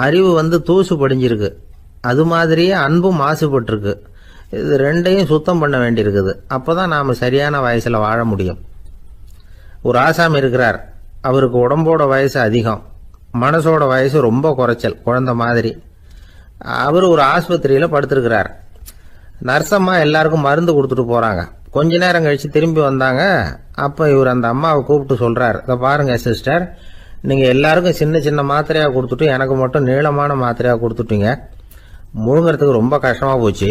அறிவு தூசு படிஞ்சிருக்கு, அது மாதிரியே அன்பும் மாசுபட்டிருக்கு. இது ரெண்டையும் சுத்தம் பண்ண வேண்டியிருக்குது. அப்போ தான் நாம் சரியான வயசில் வாழ முடியும். ஒரு ஆசாமி இருக்கிறார், அவருக்கு உடம்போட வயசு அதிகம், மனசோட வயசு ரொம்ப குறைச்சல், குழந்தை மாதிரி. அவர் ஒரு ஆஸ்பத்திரியில் படுத்திருக்கிறார். நர்சம்மா எல்லாருக்கும் மருந்து கொடுத்துட்டு போகிறாங்க. கொஞ்ச நேரம் கழித்து திரும்பி வந்தாங்க. அப்போ இவர் அந்த அம்மாவை கூப்பிட்டு சொல்கிறார், இதை பாருங்கள் சிஸ்டர், நீங்கள் எல்லாருக்கும் சின்ன சின்ன மாத்திரையாக கொடுத்துட்டு எனக்கு மட்டும் நீளமான மாத்திரையாக கொடுத்துட்டீங்க. முழுங்கிறதுக்கு ரொம்ப கஷ்டமாக போச்சு.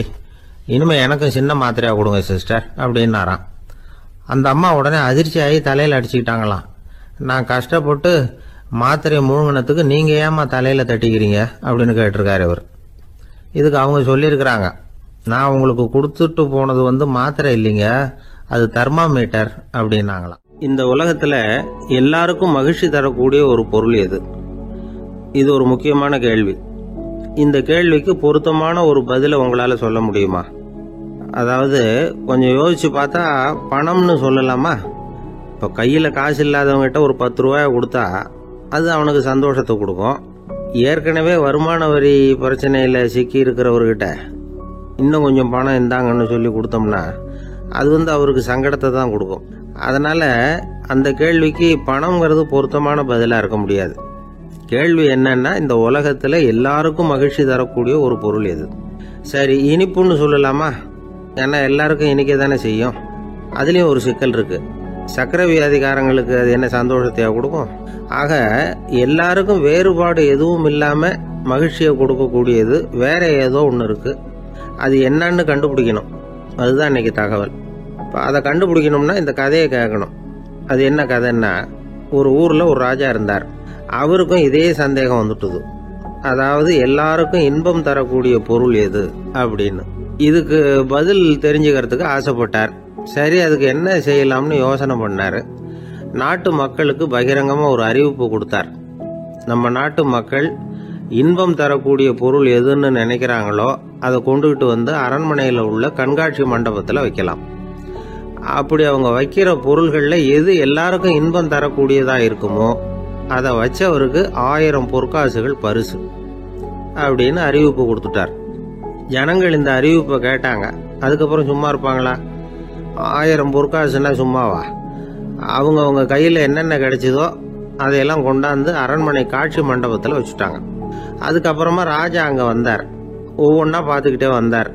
இனிமேல் எனக்கும் சின்ன மாத்திரையாக கொடுங்க சிஸ்டர் அப்படின்னாராம். அந்த அம்மா உடனே அதிர்ச்சியாகி தலையில் அடிச்சுக்கிட்டாங்களாம். நான் கஷ்டப்பட்டு மாத்திரையை முழுங்கினத்துக்கு நீங்கள் ஏமா தலையில் தட்டிக்கிறீங்க அப்படின்னு கேட்டிருக்காரு இவர். இதுக்கு அவங்க சொல்லியிருக்கிறாங்க, நான் உங்களுக்கு கொடுத்துட்டு போனது மாத்திரை இல்லைங்க, அது தெர்மாமீட்டர் அப்படின்னாங்களாம். இந்த உலகத்தில் எல்லாருக்கும் மகிழ்ச்சி தரக்கூடிய ஒரு பொருள் எது? இது ஒரு முக்கியமான கேள்வி. இந்த கேள்விக்கு பொருத்தமான ஒரு பதிலை உங்களால் சொல்ல முடியுமா? அதாவது கொஞ்சம் யோசிச்சு பார்த்தா பணம்னு சொல்லலாமா? இப்போ கையில் காசு இல்லாதவங்ககிட்ட ஒரு 10 ரூபாயை கொடுத்தா அது அவனுக்கு சந்தோஷத்தை கொடுக்கும். ஏற்கனவே வருமான வரி பிரச்சனையில் சிக்கி இருக்கிறவர்கிட்ட இன்னும் கொஞ்சம் பணம் இருந்தாங்கன்னு சொல்லி கொடுத்தோம்னா அது அவருக்கு சங்கடத்தை தான் கொடுக்கும். அதனால் அந்த கேள்விக்கு பணம்ங்கிறது பொருத்தமான பதிலாக இருக்க முடியாது. கேள்வி என்னன்னா, இந்த உலகத்தில் எல்லாருக்கும் மகிழ்ச்சி தரக்கூடிய ஒரு பொருள் எது? சரி, இனிப்புன்னு சொல்லலாமா? ஏன்னா எல்லாருக்கும் இனிக்க தானே செய்யும். அதுலேயும் ஒரு சிக்கல் இருக்கு. சர்க்கரை வியாதிக்காரங்களுக்கு அது என்ன சந்தோஷத்தையா கொடுக்கும்? ஆக எல்லாருக்கும் வேறுபாடு எதுவும் இல்லாமல் மகிழ்ச்சியை கொடுக்கக்கூடியது வேற ஏதோ ஒன்று இருக்கு. அது என்னன்னு கண்டுபிடிக்கணும். அதுதான் இன்னைக்கு தகவல். இப்போ அதை கண்டுபிடிக்கணும்னா இந்த கதையை கேட்கணும். அது என்ன கதைன்னா, ஒரு ஊரில் ஒரு ராஜா இருந்தார். அவருக்கும் இதே சந்தேகம் வந்துட்டுது. அதாவது எல்லாருக்கும் இன்பம் தரக்கூடிய பொருள் எது அப்படின்னு. இதுக்கு பதில் தெரிஞ்சுக்கிறதுக்கு ஆசைப்பட்டார். சரி, அதுக்கு என்ன செய்யலாம்னு யோசனை பண்ணார். நாட்டு மக்களுக்கு பகிரங்கமாக ஒரு அறிவிப்பு கொடுத்தார். நம்ம நாட்டு மக்கள் இன்பம் தரக்கூடிய பொருள் எதுன்னு நினைக்கிறாங்களோ அதை கொண்டுகிட்டு அரண்மனையில் உள்ள கண்காட்சி மண்டபத்தில் வைக்கலாம். அப்படி அவங்க வைக்கிற பொருள்களில் எது எல்லாருக்கும் இன்பம் தரக்கூடியதாக இருக்குமோ அதை வச்சவருக்கு 1000 பொற்காசுகள் பரிசு அப்படின்னு அறிவிப்பு கொடுத்துட்டார். ஜனங்கள் இந்த அறிவிப்பை கேட்டாங்க. அதுக்கப்புறம் சும்மா இருப்பாங்களா? 1000 பொற்காசுன்னா சும்மாவா? அவங்க கையில் என்னென்ன கிடைச்சதோ அதையெல்லாம் கொண்டாந்து அரண்மனை காட்சி மண்டபத்தில் வச்சுட்டாங்க. அதுக்கப்புறமா ராஜா அங்கே வந்தார். ஒவ்வொன்றா பார்த்துக்கிட்டே வந்தார்.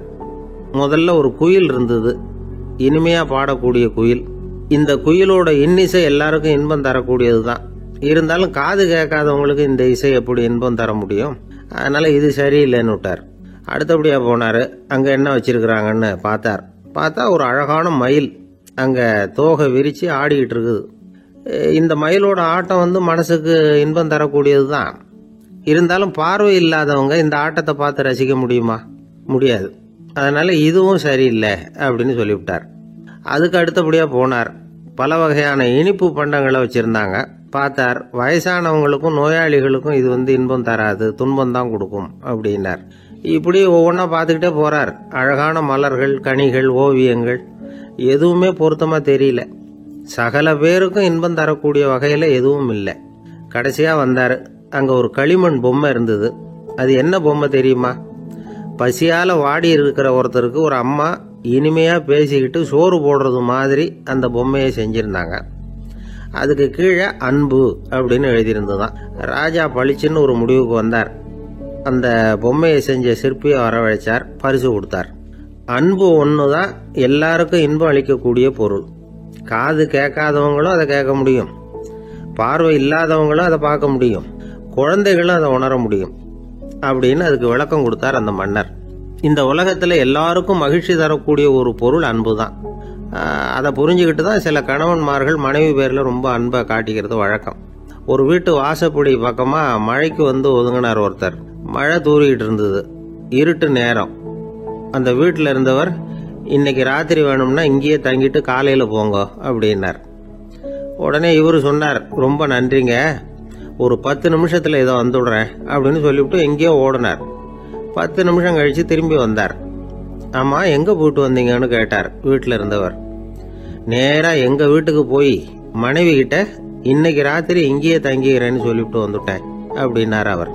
முதல்ல ஒரு குயில் இருந்தது, இனிமையாக பாடக்கூடிய குயில். இந்த குயிலோட இன்னிசை எல்லாருக்கும் இன்பம் தரக்கூடியது தான். இருந்தாலும் காது கேட்காதவங்களுக்கு இந்த இசை எப்படி இன்பம் தர முடியும்? அதனால் இது சரியில்லைன்னு விட்டார். அடுத்தபடியாக போனார். அங்கே என்ன வச்சிருக்கிறாங்கன்னு பார்த்தா ஒரு அழகான மயில் அங்கே தோகை விரித்து ஆடிக்கிட்டு இருக்குது. இந்த மயிலோட ஆட்டம் மனசுக்கு இன்பம் தரக்கூடியது தான். இருந்தாலும் பார்வை இல்லாதவங்க இந்த ஆட்டத்தை பார்த்து ரசிக்க முடியுமா? முடியாது. அதனால் இதுவும் சரியில்லை அப்படின்னு சொல்லிவிட்டார். அதுக்கு அடுத்தபடியாக போனார். பல வகையான இனிப்பு பண்டங்களை வச்சுருந்தாங்க. பார்த்தார், வயசானவங்களுக்கும் நோயாளிகளுக்கும் இது இன்பம் தராது, துன்பம் தான் கொடுக்கும் அப்படின்னார். இப்படி ஒவ்வொன்றா பார்த்துக்கிட்டே போகிறார். அழகான மலர்கள், கனிகள், ஓவியங்கள் எதுவுமே பொருத்தமாக தெரியல. சகல பேருக்கும் இன்பம் தரக்கூடிய வகையில் எதுவும் இல்லை. கடைசியாக வந்தார். அங்கே ஒரு களிமண் பொம்மை இருந்தது. அது என்ன பொம்மை தெரியுமா? பசியால வாடி இருக்கிற ஒருத்தருக்கு ஒரு அம்மா இனிமையா பேசிக்கிட்டு சோறு போடுறது மாதிரி அந்த பொம்மையை செஞ்சிருந்தாங்க. அதுக்கு கீழே அன்பு அப்படின்னு எழுதியிருந்ததுதான். ராஜா பளிச்சுன்னு ஒரு முடிவுக்கு வந்தார். அந்த பொம்மையை செஞ்ச சிற்பியை வரவழைச்சார், பரிசு கொடுத்தார். அன்பு ஒன்று தான் எல்லாருக்கும் இன்பம் அளிக்கக்கூடிய பொருள். காது கேட்காதவங்களும் அதை கேட்க முடியும், பார்வை இல்லாதவங்களும் அதை பார்க்க முடியும், குழந்தைகளும் அதை உணர முடியும் அப்படின்னு அதுக்கு விளக்கம் கொடுத்தார் அந்த மன்னர். இந்த உலகத்தில் எல்லாருக்கும் மகிழ்ச்சி தரக்கூடிய ஒரு பொருள் அன்பு தான். அதை புரிஞ்சுக்கிட்டு தான் சில கணவன்மார்கள் மனைவி பேரில் ரொம்ப அன்பை காட்டிக்கிறது வழக்கம். ஒரு வீட்டு வாசப்படி பக்கமாக மழைக்கு வந்து ஒதுங்கினார் ஒருத்தர். மழை தூரிக்கிட்டு இருந்தது, இருட்டு நேரம். அந்த வீட்டில் இருந்தவர், இன்னைக்கு ராத்திரி வேணும்னா இங்கேயே தங்கிட்டு காலையில் போங்க அப்படின்னார். உடனே இவர் சொன்னார், ரொம்ப நன்றிங்க, ஒரு 10 நிமிஷத்தில் இதை வந்துவிடுறேன் அப்படின்னு சொல்லிவிட்டு எங்கேயோ ஓடினார். 10 நிமிஷம் கழித்து திரும்பி வந்தார். ஆமாம், எங்கே போயிட்டு வந்தீங்கன்னு கேட்டார் வீட்டில் இருந்தவர். நேராக எங்கள் வீட்டுக்கு போய் மனைவி கிட்ட இன்னைக்கு ராத்திரி இங்கேயே தங்கிக்கிறேன்னு சொல்லிவிட்டு வந்துட்டேன் அப்படின்னார் அவர்.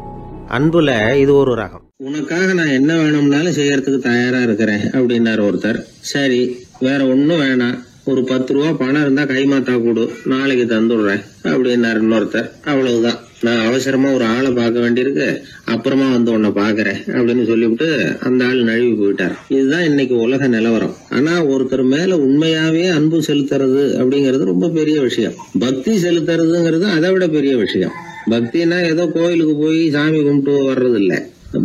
அன்புல இது ஒரு ரகம். உனக்காக நான் என்ன வேணும்னாலும் செய்யறதுக்கு தயாரா இருக்கிறேன் அப்படின்னாரு ஒருத்தர். சரி, வேற ஒன்னும் வேணாம், ஒரு 10 ரூபா பணம் இருந்தா கைமாத்தா கொடு, நாளைக்கு தந்துடுறேன் அப்படின்னாரு இன்னொருத்தர். அவ்வளவுதான், நான் அவசரமா ஒரு ஆளை பார்க்க வேண்டியிருக்கு, அப்புறமா வந்து உன்னை பாக்குறேன் அப்படின்னு சொல்லிவிட்டு அந்த ஆள் நழுவி போயிட்டார். இதுதான் இன்னைக்கு உலக நிலவரம். ஆனா ஒருத்தர் மேல உண்மையாவே அன்பு செலுத்துறது அப்படிங்கறது ரொம்ப பெரிய விஷயம். பக்தி செலுத்துறதுங்கிறது அதை விட பெரிய விஷயம். பக்தினா ஏதோ கோயிலுக்கு போய் சாமி கும்பிட்டு வர்றது இல்ல.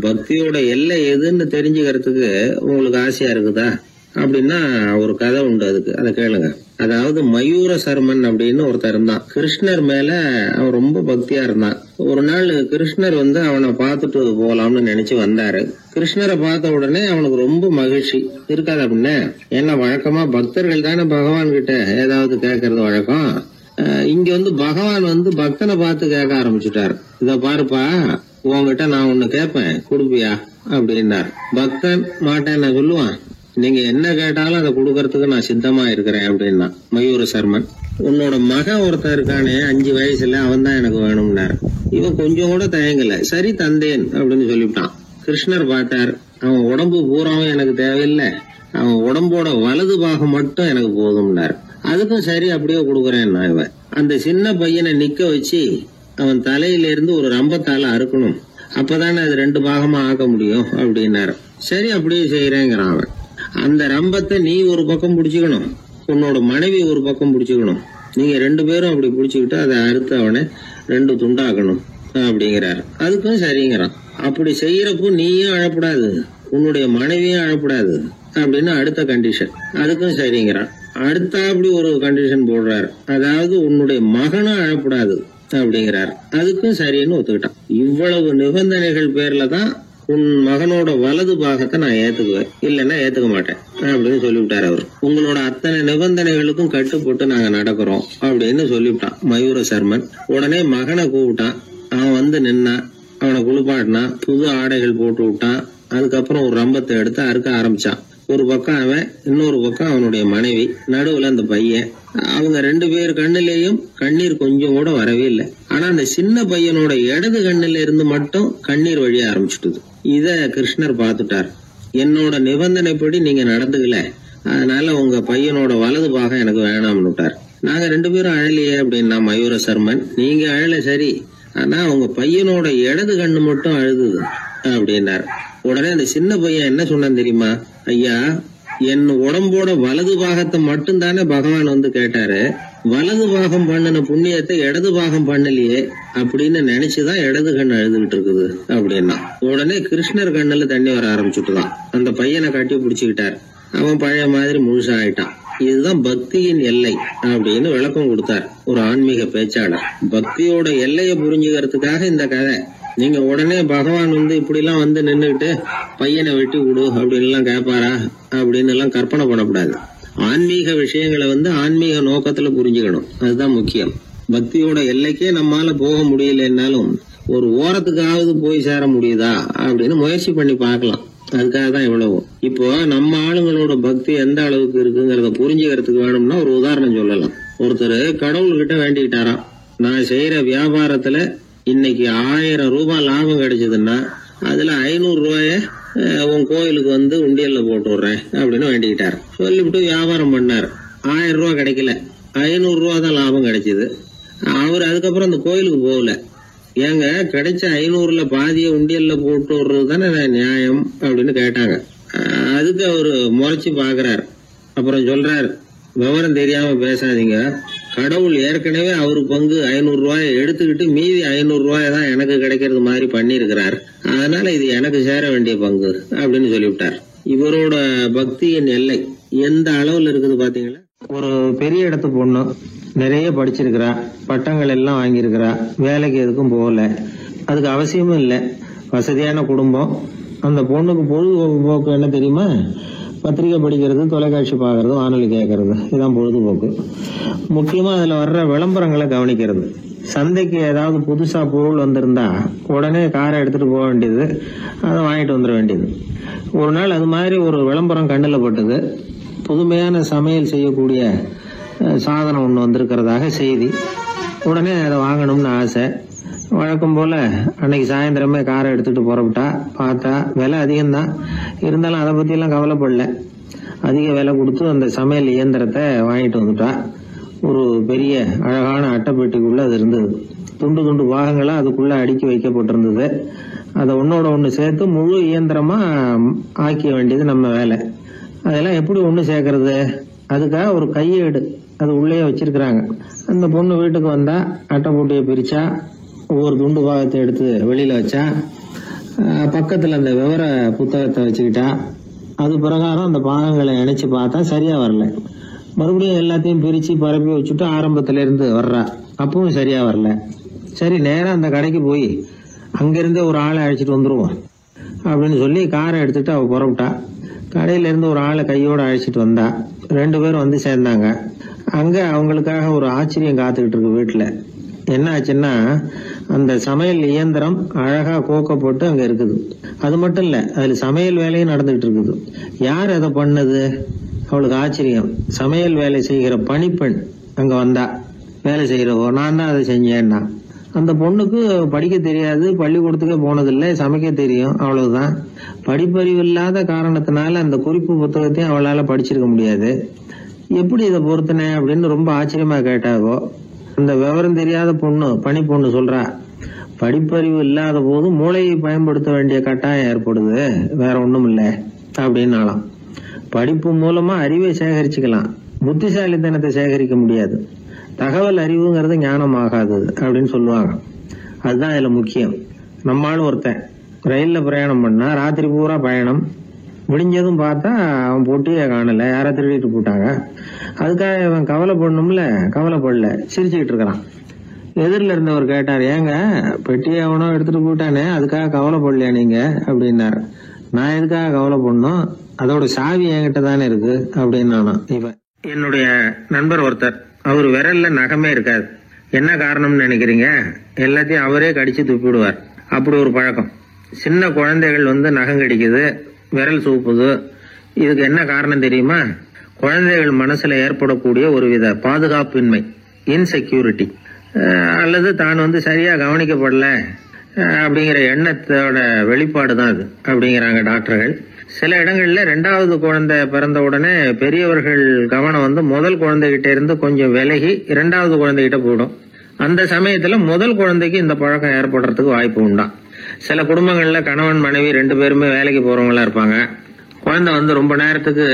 பக்தியோட எல்லை எதுன்னு தெரிஞ்சுக்கிறதுக்கு உங்களுக்கு ஆசையா இருக்குதா அப்படின்னா ஒரு கதை உண்டு, அதுக்கு அதை கேளுங்க. அதாவது மயூர சர்மன் அப்படின்னு ஒருத்தர் இருந்தான். கிருஷ்ணர் மேல அவன் ரொம்ப பக்தியா இருந்தான். ஒரு நாள் கிருஷ்ணர் வந்து அவனை பார்த்துட்டு போலாம்னு நினைச்சு வந்தாரு. கிருஷ்ணரை பார்த்த உடனே அவனுக்கு ரொம்ப மகிழ்ச்சி இருக்காது அப்படின்னு. ஏன்னா வழக்கமா பக்தர்கள் தானே பகவான் கிட்ட ஏதாவது கேட்கறது வழக்கம். இங்க வந்து பகவான் வந்து பக்தனை பார்த்து கேட்க ஆரம்பிச்சுட்டாரு. இத பாருப்பா, உங்ககிட்ட நான் ஒண்ணு கேட்பேன், கொடுப்பியா அப்படின்னார். பக்தன் மாட்டேன் நான் சொல்லுவான், நீங்க என்ன கேட்டாலும் அதை கொடுக்கறதுக்கு நான் சித்தமா இருக்கிறேன் அப்படின்னா மயூர சர்மன். உன்னோட மகன் ஒருத்தன் இருக்கானே 5 வயசுல, அவன் தான் எனக்கு வேணும்னாரு. இவன் கொஞ்சம் கூட தயங்கல, சரி தந்தேன் அப்படின்னு சொல்லிவிட்டான். கிருஷ்ணர் பார்த்தார், அவன் உடம்பு பூராவும் எனக்கு தேவையில்லை, அவன் உடம்போட வலது பாகம் மட்டும் எனக்கு போதும்னாரு. அதுக்கும் சரி அப்படியே கொடுக்குறேன். இவன் அந்த சின்ன பையனை நிக்க வச்சு அவன் தலையில இருந்து ஒரு ரம்பத்தால அறுக்கணும், அப்பதானே அது 2 பாகமா ஆக்க முடியும் அப்படின்னாரு. சரி அப்படியே செய்யறேங்கிறான் அவன். அந்த ரம்பத்தை நீ ஒரு பக்கம் பிடிச்சுக்கணும், உன்னோட மனைவி ஒரு பக்கம் பிடிச்சுக்கணும், நீங்க 2 பேரும் அப்படி பிடிச்சுக்கிட்டு அதை அறுத்து அவனை 2 துண்டாக்கணும் அப்படிங்கிறாரு. அதுக்கும் சரிங்கிறான். அப்படி செய்யறப்போ நீயும் அழப்படாது, உன்னுடைய மனைவியும் அழப்படாது அப்படின்னு அடுத்த கண்டிஷன். அதுக்கும் சரிங்கிறான். அடுத்த அப்படி ஒரு கண்டிஷன் போடுறாரு, அதாவது உன்னுடைய மகனும் அழப்படாது அப்படிங்கிறாரு. அதுக்கும் சரின்னு ஒத்துக்கிட்டான். இவ்வளவு நிபந்தனைகள் பேர்ல தான் உன் மகனோட வலது பாகத்தை நான் ஏத்துக்குவேன், இல்லைன்னா ஏத்துக்க மாட்டேன் அப்படின்னு சொல்லிவிட்டாரு அவர். உங்களோட அத்தனை நிபந்தனைகளுக்கும் கட்டுப்பட்டு நாங்க நடக்கிறோம் அப்படின்னு சொல்லிவிட்டான் மயூர சர்மன். உடனே மகனை கூப்பிட்டான். அவன் வந்து நின்னான், அவனை குளிப்பாட்டினான், புது ஆடைகள் போட்டு விட்டான். அதுக்கப்புறம் ஒரு ரம்பத்தை எடுத்து அறுக்க ஆரம்பிச்சான். ஒரு பக்கம் அவன், இன்னொரு பக்கம் அவனுடைய மனைவி, நடுவுல அந்த பையன். அவங்க 2 பேர் கண்ணிலேயும் கண்ணீர் கொஞ்சம் கூட வரவே இல்லை. ஆனா அந்த சின்ன பையனோட இடது கண்ணில இருந்து மட்டும் கண்ணீர் வழிய ஆரம்பிச்சுட்டுது. இத கிருஷ்ணர் பார்த்துட்டார். என்னோட நிபந்தனைப்படி நீங்க நடந்துக்கல, அதனால உங்க பையனோட வலது பாகம் எனக்கு வேணாம்னு விட்டார். நாங்க 2 பேரும் அழலையே அப்படின்னா மயூர சர்மன். நீங்க அழல சரி, ஆனா உங்க பையனோட இடது கண்ணு மட்டும் அழுதுது அப்படின்னார். உடனே அந்த சின்ன பையன் என்ன சொன்னான் தெரியுமா? ஐயா, என் உடம்போட வலது பாகத்தை மட்டும் தானே பகவான் வந்து கேட்டாரு, வலது பாகம் பண்ணின புண்ணியத்தை இடது பாகம் பண்ணலையே அப்படின்னு நினைச்சுதான் இடது கண் அழுதுகிட்டு இருக்குது அப்படின்னா. உடனே கிருஷ்ணர் கண்ணுல தண்ணி வர ஆரம்பிச்சுட்டுதான். அந்த பையனை கட்டி பிடிச்சுக்கிட்டார். அவன் பழைய மாதிரி முழுசா ஆயிட்டான். இதுதான் பக்தியின் எல்லை அப்படின்னு விளக்கம் கொடுத்தார் ஒரு ஆன்மீக பேச்சாளர். பக்தியோட எல்லையை புரிஞ்சுக்கிறதுக்காக இந்த கதை. நீங்க உடனே பகவான் வந்து இப்படி எல்லாம் வந்து நின்றுகிட்டு பையனை வெட்டி விடு அப்படின்னு எல்லாம் கேட்பாரா அப்படின்னு எல்லாம் கற்பனை பண்ணக்கூடாது. ஆன்மீக விஷயங்களை வந்து ஆன்மீக நோக்கத்துல புரிஞ்சுக்கணும், அதுதான் முக்கியம். பக்தியோட எல்லைக்கே நம்மால போக முடியலன்னாலும் ஒரு ஓரத்துக்காவது போய் சேர முடியுதா அப்படின்னு முயற்சி பண்ணி பார்க்கலாம். அதுக்காக தான் இவ்வளவு. இப்போ நம்ம ஆளுங்களோட பக்தி எந்த அளவுக்கு இருக்குங்கிறத புரிஞ்சுக்கிறதுக்கு வேணும்னா ஒரு உதாரணம் சொல்லலாம். ஒருத்தர் கடவுள்கிட்ட வேண்டிக்கிட்டாராம், நான் செய்யற வியாபாரத்துல இன்னைக்கு 1000 ரூபாய் லாபம் கிடைச்சதுன்னா அதுல 500 ரூபாய உன் கோயிலுக்கு வந்து உண்டியல்ல போட்டு விடுறேன் அப்படின்னு வேண்டிக்கிட்டார். சொல்லிவிட்டு வியாபாரம் பண்ணார். 1000 ரூபா கிடைக்கல, 500 ரூபா தான் லாபம் கிடைச்சது. அவர் அதுக்கப்புறம் அந்த கோயிலுக்கு போகல. ஏங்க, கிடைச்ச 500ல பாதிய உண்டியல்ல போட்டு விடுறது தானே நியாயம் அப்படின்னு கேட்டாங்க. அதுக்கு அவரு முறைச்சு பாக்குறாரு. அப்புறம் சொல்றாரு, விவரம் தெரியாம பேசாதீங்க, கடவுள் ஏற்கனவே அவரு பங்கு 500 ரூபாயை எடுத்துக்கிட்டு மீதி 500 ரூபாயை தான் எனக்கு கிடைக்கிறது மாதிரி பண்ணிருக்கிறார். அதனால இது எனக்கு சேர வேண்டிய பங்கு அப்படின்னு சொல்லிவிட்டார். இவரோட பக்தியின் எல்லை எந்த அளவுல இருக்குது பாத்தீங்களா? ஒரு பெரிய இடத்து பொண்ணு, நிறைய படிச்சிருக்கிறா, பட்டங்கள் எல்லாம் வாங்கியிருக்கிறா, வேலைக்கு எதுக்கும் போகல, அதுக்கு அவசியமும் இல்லை, வசதியான குடும்பம். அந்த பொண்ணுக்கு பொழுதுபோக்கு என்ன தெரியுமா? பத்திரிகை படிக்கிறது, தொலைக்காட்சி பார்க்கறது, வானொலி கேட்கறது, இதுதான் பொழுதுபோக்கு. முக்கியமா அதுல வர்ற விளம்பரங்களை கவனிக்கிறது. சந்தைக்கு ஏதாவது புதுசா பொருள் வந்திருந்தா உடனே காரை எடுத்துட்டு போக வேண்டியது, அதை வாங்கிட்டு வந்துட வேண்டியது. ஒரு நாள் அது மாதிரி ஒரு விளம்பரம் கண்ணில் பட்டது. புதுமையான சமையல் செய்யக்கூடிய சாதனம் ஒன்று வந்திருக்கிறதாக செய்தி. உடனே அதை வாங்கணும்னு ஆசை. வழக்கம் போல அன்னைக்கு சாயந்தரமே காரை எடுத்துட்டு புறப்பட்டா. பார்த்தா விலை அதிகம்தான், இருந்தாலும் அதை பத்தி எல்லாம் கவலைப்படல. அதிக விலை கொடுத்து அந்த சமையல் இயந்திரத்தை வாங்கிட்டு வந்துட்டா. ஒரு பெரிய அழகான அட்டைப்பெட்டிக்குள்ள அது இருந்தது. துண்டு துண்டு பாகங்களா அதுக்குள்ள அடுக்கி வைக்கப்பட்டிருந்தது. அதை ஒன்னோட ஒண்ணு சேர்த்து முழு இயந்திரமா ஆக்கிய வேண்டியது நம்ம வேலை. அதெல்லாம் எப்படி ஒண்ணு சேர்க்கறது? அதுக்காக ஒரு கையேடு அது உள்ளே வச்சிருக்கிறாங்க. அந்த பொண்ணு வீட்டுக்கு வந்தா அட்டை போட்டியை பிரிச்சா, ஒவ்வொரு துண்டு பாகத்தை எடுத்து வெளியில வச்சா, பக்கத்துல அந்த விவர புத்தகத்தை வச்சுக்கிட்டா. அது பிரகாரம் அந்த பாகங்களை இணைச்சு பார்த்தா சரியா வரல. மறுபடியும் எல்லாத்தையும் பிரிச்சு பரப்பி வச்சுட்டு ஆரம்பத்துல இருந்து வர்றா. அப்பவும் சரியா வரல. சரி, நேரம் அந்த கடைக்கு போய் அங்கிருந்தே ஒரு ஆளை அழைச்சிட்டு வந்துருவோம் அப்படின்னு சொல்லி காரை எடுத்துட்டு அவ புறப்பட்டா. கடையில இருந்து ஒரு ஆளை கையோட அழைச்சிட்டு வந்தா. 2 பேரும் வந்து சேர்ந்தாங்க. அங்க அவங்களுக்காக ஒரு ஆச்சரியம் காத்துக்கிட்டு இருக்கு வீட்டுல. என்ன ஆச்சுன்னா, அந்த சமையல் இயந்திரம் அழகா கோக்கப்பட்டு அங்க இருக்குது. அது மட்டும் இல்ல, அதுல சமையல் வேலையும் நடந்துகிட்டு இருக்குது. யார் அதை பண்ணது? அவளுக்கு ஆச்சரியம். சமையல் வேலை செய்கிற பணிப்பெண் அங்க வந்தா. வேலை செய்யறவோ, நான் தான் அதை செஞ்சேன்னா. அந்த பொண்ணுக்கு படிக்க தெரியாது, பள்ளிக்கூடத்துக்கே போனதில்லை, சமைக்க தெரியும், அவ்வளவுதான். படிப்பறிவு இல்லாத காரணத்தினால அந்த குறிப்பு புத்தகத்தையும் அவளால படிச்சிருக்க முடியாது. எப்படி இதை பொறுத்தனே அப்படின்னு ரொம்ப ஆச்சரியமா கேட்டாவோ. அந்த விவரம் தெரியாத பொண்ணு, பணி பொண்ணு சொல்றா, படிப்பறிவு இல்லாத போது மூளையை பயன்படுத்த வேண்டிய கட்டாயம் ஏற்படுது, வேற ஒண்ணும் இல்ல அப்படின்னாலாம். படிப்பு மூலமா அறிவை சேகரிச்சுக்கலாம், புத்திசாலித்தனத்தை சேகரிக்க முடியாது. தகவல் அறிவுங்கிறது ஞானம் ஆகாது அப்படின்னு சொல்லுவாங்க. அதுதான் இதுல முக்கியம். நம்மளும் ஒருத்தன் ரயில்ல பிரயாணம் பண்ணா, ராத்திரி பூரா பயணம், விடிஞ்சதும் பார்த்தா அவன் பொட்டியை காணல, யாரை திருடிட்டு போட்டாங்க. அதுக்காக அவன் கவலைப்படணும்ல, கவலைப்படல, சிரிச்சுக்கிட்டு இருக்கிறான். எதிரில் இருந்தவர் கேட்டார், ஏங்க பெட்டியை அவனோ எடுத்துட்டு போட்டானே, அதுக்காக கவலைப்படலையா நீங்க அப்படின்னாரு. நான் எதுக்காக கவலைப்படணும், அதோட சாவி என்கிட்ட தானே இருக்கு அப்படின்னு நானும். இவன் என்னுடைய நண்பர் ஒருத்தர், அவர் விரல்ல நகமே இருக்காது. என்ன காரணம்னு நினைக்கிறீங்க? எல்லாத்தையும் அவரே கடிச்சு துப்பிடுவார். அப்படி ஒரு பழக்கம். சின்ன குழந்தைகள் வந்து நகம் கடிக்குது, விரல் சூப்புது. இதுக்கு என்ன காரணம் தெரியுமா? குழந்தைகள் மனசுல ஏற்படக்கூடிய ஒருவித பாதுகாப்பின்மை, இன்செக்யூரிட்டி, அல்லது தான் வந்து சரியா கவனிக்கப்படல அப்படிங்கிற எண்ணத்தோட வெளிப்பாடு தான் அது அப்படிங்கிறாங்க டாக்டர்கள். சில இடங்கள்ல 2வது குழந்தை பிறந்த உடனே பெரியவர்கள் கவனம் வந்து முதல் குழந்தைகிட்ட இருந்து கொஞ்சம் விலகி 2வது குழந்தைகிட்ட போயிடும். அந்த சமயத்துல முதல் குழந்தைக்கு இந்த பழக்கம் ஏற்படுறதுக்கு வாய்ப்பு உண்டா. சில குடும்பங்கள்ல கணவன் மனைவி 2 பேருமே வேலைக்கு போறவங்களா இருப்பாங்க. குழந்தை வந்து ரொம்ப நேரத்துக்கு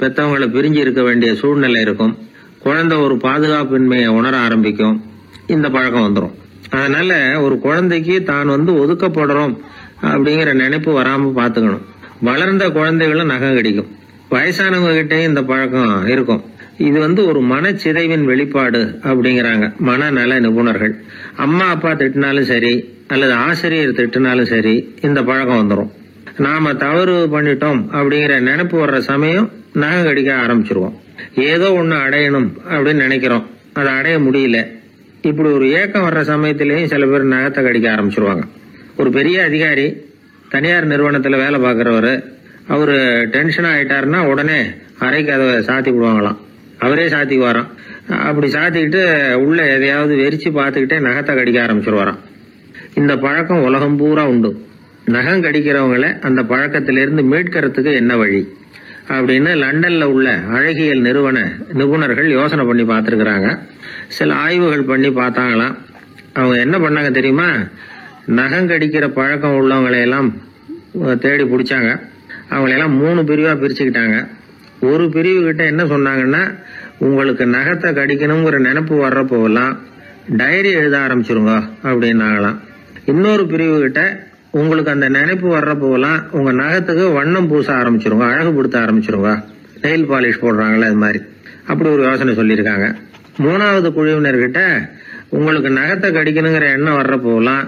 பெத்தவங்களை பிரிஞ்சு இருக்க வேண்டிய சூழ்நிலை இருக்கும். குழந்தை ஒரு பாதுகாப்பின்மையை உணர ஆரம்பிக்கும். இந்த பழக்கம் வந்துடும். அதனால ஒரு குழந்தைக்கு தான் வந்து ஒதுக்கப்படுறோம் அப்படிங்கிற நினைப்பு வராம பாத்துக்கணும். வளர்ந்த குழந்தைகளும் நகம் கடிக்கும். வயசானவங்க கிட்டையும் இந்த பழக்கம் இருக்கும். இது வந்து ஒரு மனச்சிதைவின் வெளிப்பாடு அப்படிங்கிறாங்க மனநல நிபுணர்கள். அம்மா அப்பா திட்டினாலும் சரி, அல்லது ஆசிரியர் திட்டினாலும் சரி, இந்த பழக்கம் வந்துடும். நாம தவறு பண்ணிட்டோம் அப்படிங்கிற நினைப்பு வர்ற சமயம் நகம் கடிக்க ஆரம்பிச்சிருவோம். ஏதோ ஒண்ணு அடையணும் அப்படின்னு நினைக்கிறோம், அதை அடைய முடியல. இப்படி ஒரு ஏக்கம் வர்ற சமயத்திலேயும் சில பேர் நகத்தை கடிக்க ஆரம்பிச்சிருவாங்க. ஒரு பெரிய அதிகாரி, தனியார் நிறுவனத்துல வேலை பார்க்கிறவரு, அவரு டென்ஷனா ஆயிட்டாருன்னா உடனே அறைக்கு அதை சாத்தி விடுவாங்களாம். அவரே சாத்திக்குவாராம். அப்படி சாத்திக்கிட்டு உள்ள எதையாவது வெறிச்சு பார்த்துக்கிட்டே நகத்தை கடிக்க ஆரம்பிச்சிருவாராம். இந்த பழக்கம் உலகம் பூரா உண்டு. நகம் கடிக்கிறவங்களை அந்த பழக்கத்திலிருந்து மீட்கிறதுக்கு என்ன வழி அப்படின்னு லண்டன்ல உள்ள அழகியல் நிபுணர்கள் யோசனை பண்ணி பார்த்துருக்குறாங்க. சில ஆய்வுகள் பண்ணி பார்த்தாங்களாம். அவங்க என்ன பண்ணாங்க தெரியுமா? நகம் கடிக்கிற பழக்கம் உள்ளவங்களையெல்லாம் தேடி பிடிச்சாங்க. அவங்களையெல்லாம் 3 பிரிவா பிரிச்சுக்கிட்டாங்க. ஒரு பிரிவு கிட்ட என்ன சொன்னாங்கன்னா, உங்களுக்கு நகத்தை கடிக்கணுங்கிற நினைப்பு வர்றப்போலாம் டைரி எழுத ஆரம்பிச்சிருங்க அப்படின்னாங்களாம். இன்னொரு பிரிவு கிட்ட உங்களுக்கு அந்த நினைப்பு வர்றப்போலாம் உங்க நகத்துக்கு வண்ணம் பூச ஆரம்பிச்சிருங்க, அழகுபடுத்த ஆரம்பிச்சிருங்க, நெயில் பாலிஷ் போடுறாங்களே அது மாதிரி, அப்படி ஒரு யோசனை சொல்லியிருக்காங்க. 3வது குழுவினர்கிட்ட உங்களுக்கு நகத்தை கடிக்கணுங்கிற எண்ணம் வர்றப்போலாம்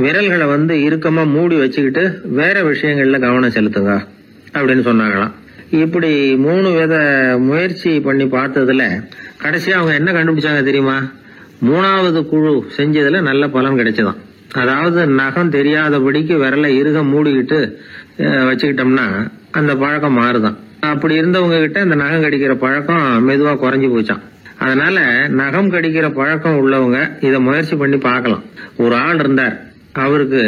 விரல்களை இறுக்கமா மூடி வச்சுக்கிட்டு வேற விஷயங்கள்ல கவனம் செலுத்துங்க அப்படின்னு சொன்னாங்களாம். இப்படி 3 வித முயற்சி பண்ணி பார்த்ததுல கடைசியா அவங்க என்ன கண்டுபிடிச்சாங்க தெரியுமா? 3வது குழு செஞ்சதுல நல்ல பலன் கிடைச்சதாம். அதாவது நகம் தெரியாதபடிக்கு விரலை இறுக மூடிக்கிட்டு வச்சுக்கிட்டோம்னா அந்த பழக்கம் மாறுதான். அப்படி இருந்தவங்க கிட்ட இந்த நகம் கடிக்கிற பழக்கம் மெதுவா குறைஞ்சு போச்சான். அதனால நகம் கடிக்கிற பழக்கம் உள்ளவங்க இதை முயற்சி பண்ணி பார்க்கலாம். ஒரு ஆள் இருந்தார், அவருக்கு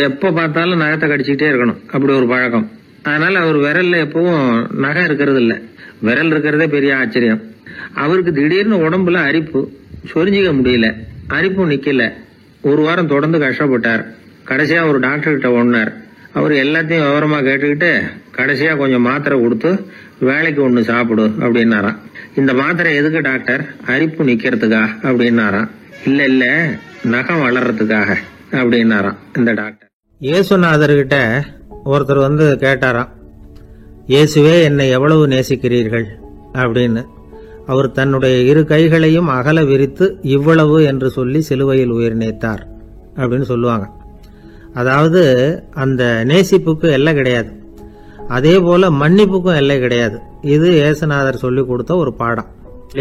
எப்ப பார்த்தாலும் நகத்தை கடிச்சுக்கிட்டே இருக்கணும், அப்படி ஒரு பழக்கம். அதனால அவர் விரல்ல எப்பவும் நகம் இருக்கிறது இல்ல, விரல் இருக்கிறதே பெரிய ஆச்சரியம். அவருக்கு திடீர்னு உடம்புல அரிப்பு, சொரிஞ்சிக்க முடியல, அரிப்பும் நிக்கல. 1 வாரம் தொடர்ந்து கஷ்டப்பட்டார். கடைசியா ஒரு டாக்டர் கிட்ட ஓடினார். அவர் எல்லாத்தையும் விவரமா கேட்டுக்கிட்டு கடைசியா கொஞ்சம் மாத்திரை கொடுத்து வேலைக்கு 1 சாப்பிடு அப்படின்னாராம். இந்த மாத்திரை எதுக்கு டாக்டர்? அரிப்பு நிக்கிறதுக்கா அப்படின்னாராம். இல்ல நகம் வளர்றதுக்காக அப்படின்னாராம் இந்த டாக்டர். இயேசுநாதர்கிட்ட ஒருத்தர் கேட்டாராம், இயேசுவே என்னை எவ்வளவு நேசிக்கிறீர்கள் அப்படின்னு. அவர் தன்னுடைய 2 கைகளையும் அகல விரித்து இவ்வளவு என்று சொல்லி சிலுவையில் உயிர் நீத்தார் அப்படின்னு சொல்லுவாங்க. அதாவது அந்த நேசிப்புக்கு எல்லை கிடையாது, அதே போல மன்னிப்புக்கும் எல்லை கிடையாது. இது இயேசுநாதர் சொல்லி கொடுத்த ஒரு பாடம்.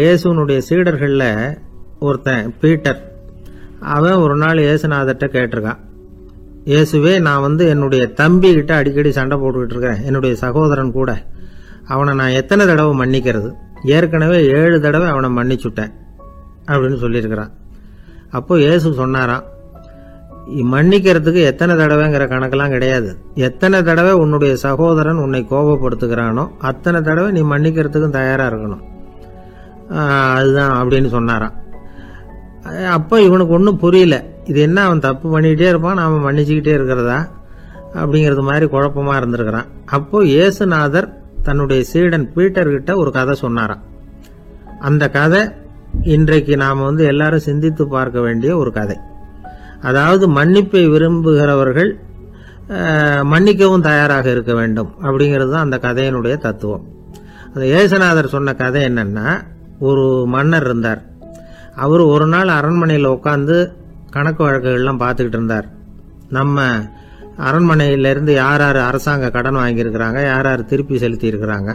இயேசுனுடைய சீடர்கள்ல ஒருத்தன் பீட்டர், அவன் ஒரு நாள் இயேசுநாதர்கிட்ட கேட்டிருக்கான், இயேசுவே நான் என்னுடைய தம்பி கிட்ட அடிக்கடி சண்டை போட்டுக்கிட்டு இருக்கிறேன், என்னுடைய சகோதரன் கூட, அவனை நான் எத்தனை தடவை மன்னிக்கிறது? ஏற்கனவே 7 தடவை அவனை மன்னிச்சுட்டேன் அப்படின்னு சொல்லியிருக்கிறான். அப்போ இயேசு சொன்னாராம், மன்னிக்கிறதுக்கு எத்தனை தடவைங்கிற கணக்கெல்லாம் கிடையாது. எத்தனை தடவை உன்னுடைய சகோதரன் உன்னை கோபப்படுத்துகிறானோ அத்தனை தடவை நீ மன்னிக்கிறதுக்கும் தயாரா இருக்கணும், அதுதான் அப்படின்னு சொன்னாராம். அப்போ இவனுக்கு ஒன்றும் புரியல, இது என்ன அவன் தப்பு பண்ணிக்கிட்டே இருப்பான், நாம மன்னிச்சுக்கிட்டே இருக்கிறதா அப்படிங்கிறது மாதிரி குழப்பமா இருந்திருக்கிறான். அப்போ இயேசுநாதர் தன்னுடைய சீடன் பீட்டர் கிட்ட ஒரு கதை சொன்னாராம். அந்த கதை இன்றைக்கு நாம எல்லாரும் சிந்தித்து பார்க்க வேண்டிய ஒரு கதை. அதாவது மன்னிப்பை விரும்புகிறவர்கள் மன்னிக்கவும் தயாராக இருக்க வேண்டும் அப்படிங்கிறது தான் அந்த கதையினுடைய தத்துவம். அந்த இயேசுநாதர் சொன்ன கதை என்னன்னா, ஒரு மன்னர் இருந்தார். அவர் ஒரு நாள் அரண்மனையில் உட்காந்து கணக்கு வழக்குகள்லாம் பார்த்துக்கிட்டு இருந்தார். நம்ம அரண்மனையிலிருந்து யார் யார் அரசாங்க கடன் வாங்கியிருக்கிறாங்க, யார் யார் திருப்பி செலுத்தி இருக்கிறாங்க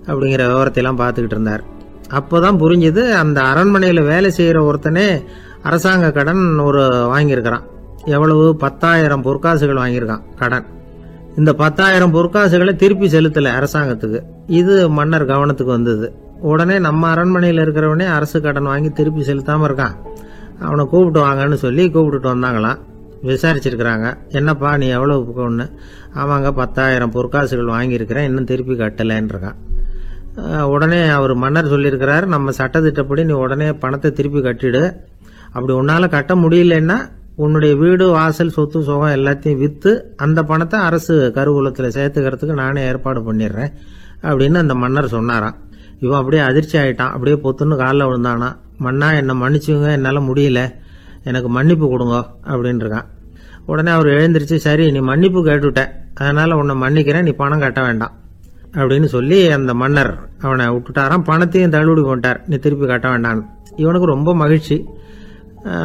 அப்படிங்கிற விவரத்தையெல்லாம் பார்த்துக்கிட்டு இருந்தார். அப்போதான் புரிஞ்சுது, அந்த அரண்மனையில் வேலை செய்கிற ஒருத்தனே அரசாங்க கடன் வாங்கியிருக்கிறான். எவ்வளவு? 10,000 பொற்காசுகள் வாங்கியிருக்கான் கடன். இந்த 10,000 பொற்காசுகளை திருப்பி செலுத்தலை அரசாங்கத்துக்கு. இது மன்னர் கவனத்துக்கு வந்தது. உடனே நம்ம அரண்மனையில் இருக்கிறவனே அரசு கடன் வாங்கி திருப்பி செலுத்தாம இருக்கான், அவனை கூப்பிட்டு வாங்கன்னு சொல்லி கூப்பிட்டுட்டு வந்தாங்களாம். விசாரிச்சிருக்கிறாங்க, என்னப்பா நீ எவ்வளவு ஒன்று? ஆமாங்க 10,000 பொற்காசுகள் வாங்கியிருக்கிறேன், இன்னும் திருப்பி கட்டலைன்னு இருக்கான். உடனே அவர் மன்னர் சொல்லியிருக்கிறாரு, நம்ம சட்டத்திட்டப்படி நீ உடனே பணத்தை திருப்பி கட்டிடு. அப்படி உன்னால கட்ட முடியலன்னா உன்னுடைய வீடு வாசல் சொத்து சுகம் எல்லாத்தையும் விற்று அந்த பணத்தை அரசு கருவூலத்தில் சேர்த்துக்கிறதுக்கு நானே ஏற்பாடு பண்ணிடுறேன் அப்படின்னு அந்த மன்னர் சொன்னாராம். இவன் அப்படியே அதிர்ச்சி ஆயிட்டான், அப்படியே பொத்துன்னு காலில் விழுந்தானா. மன்னா என்னை மன்னிச்சுங்க, என்னால் முடியல, எனக்கு மன்னிப்பு கொடுங்க அப்படின்னு இருக்கான். உடனே அவர் எழுந்திருச்சு, சரி நீ மன்னிப்பு கேட்டுவிட்ட, அதனால உன்னை மன்னிக்கிறேன், நீ பணம் கட்ட வேண்டாம் அப்படின்னு சொல்லி அந்த மன்னர் அவனை விட்டுட்டாராம். பணத்தையும் தள்ளுபடி போட்டார், நீ திருப்பி கட்ட வேண்டான்னு. இவனுக்கு ரொம்ப மகிழ்ச்சி,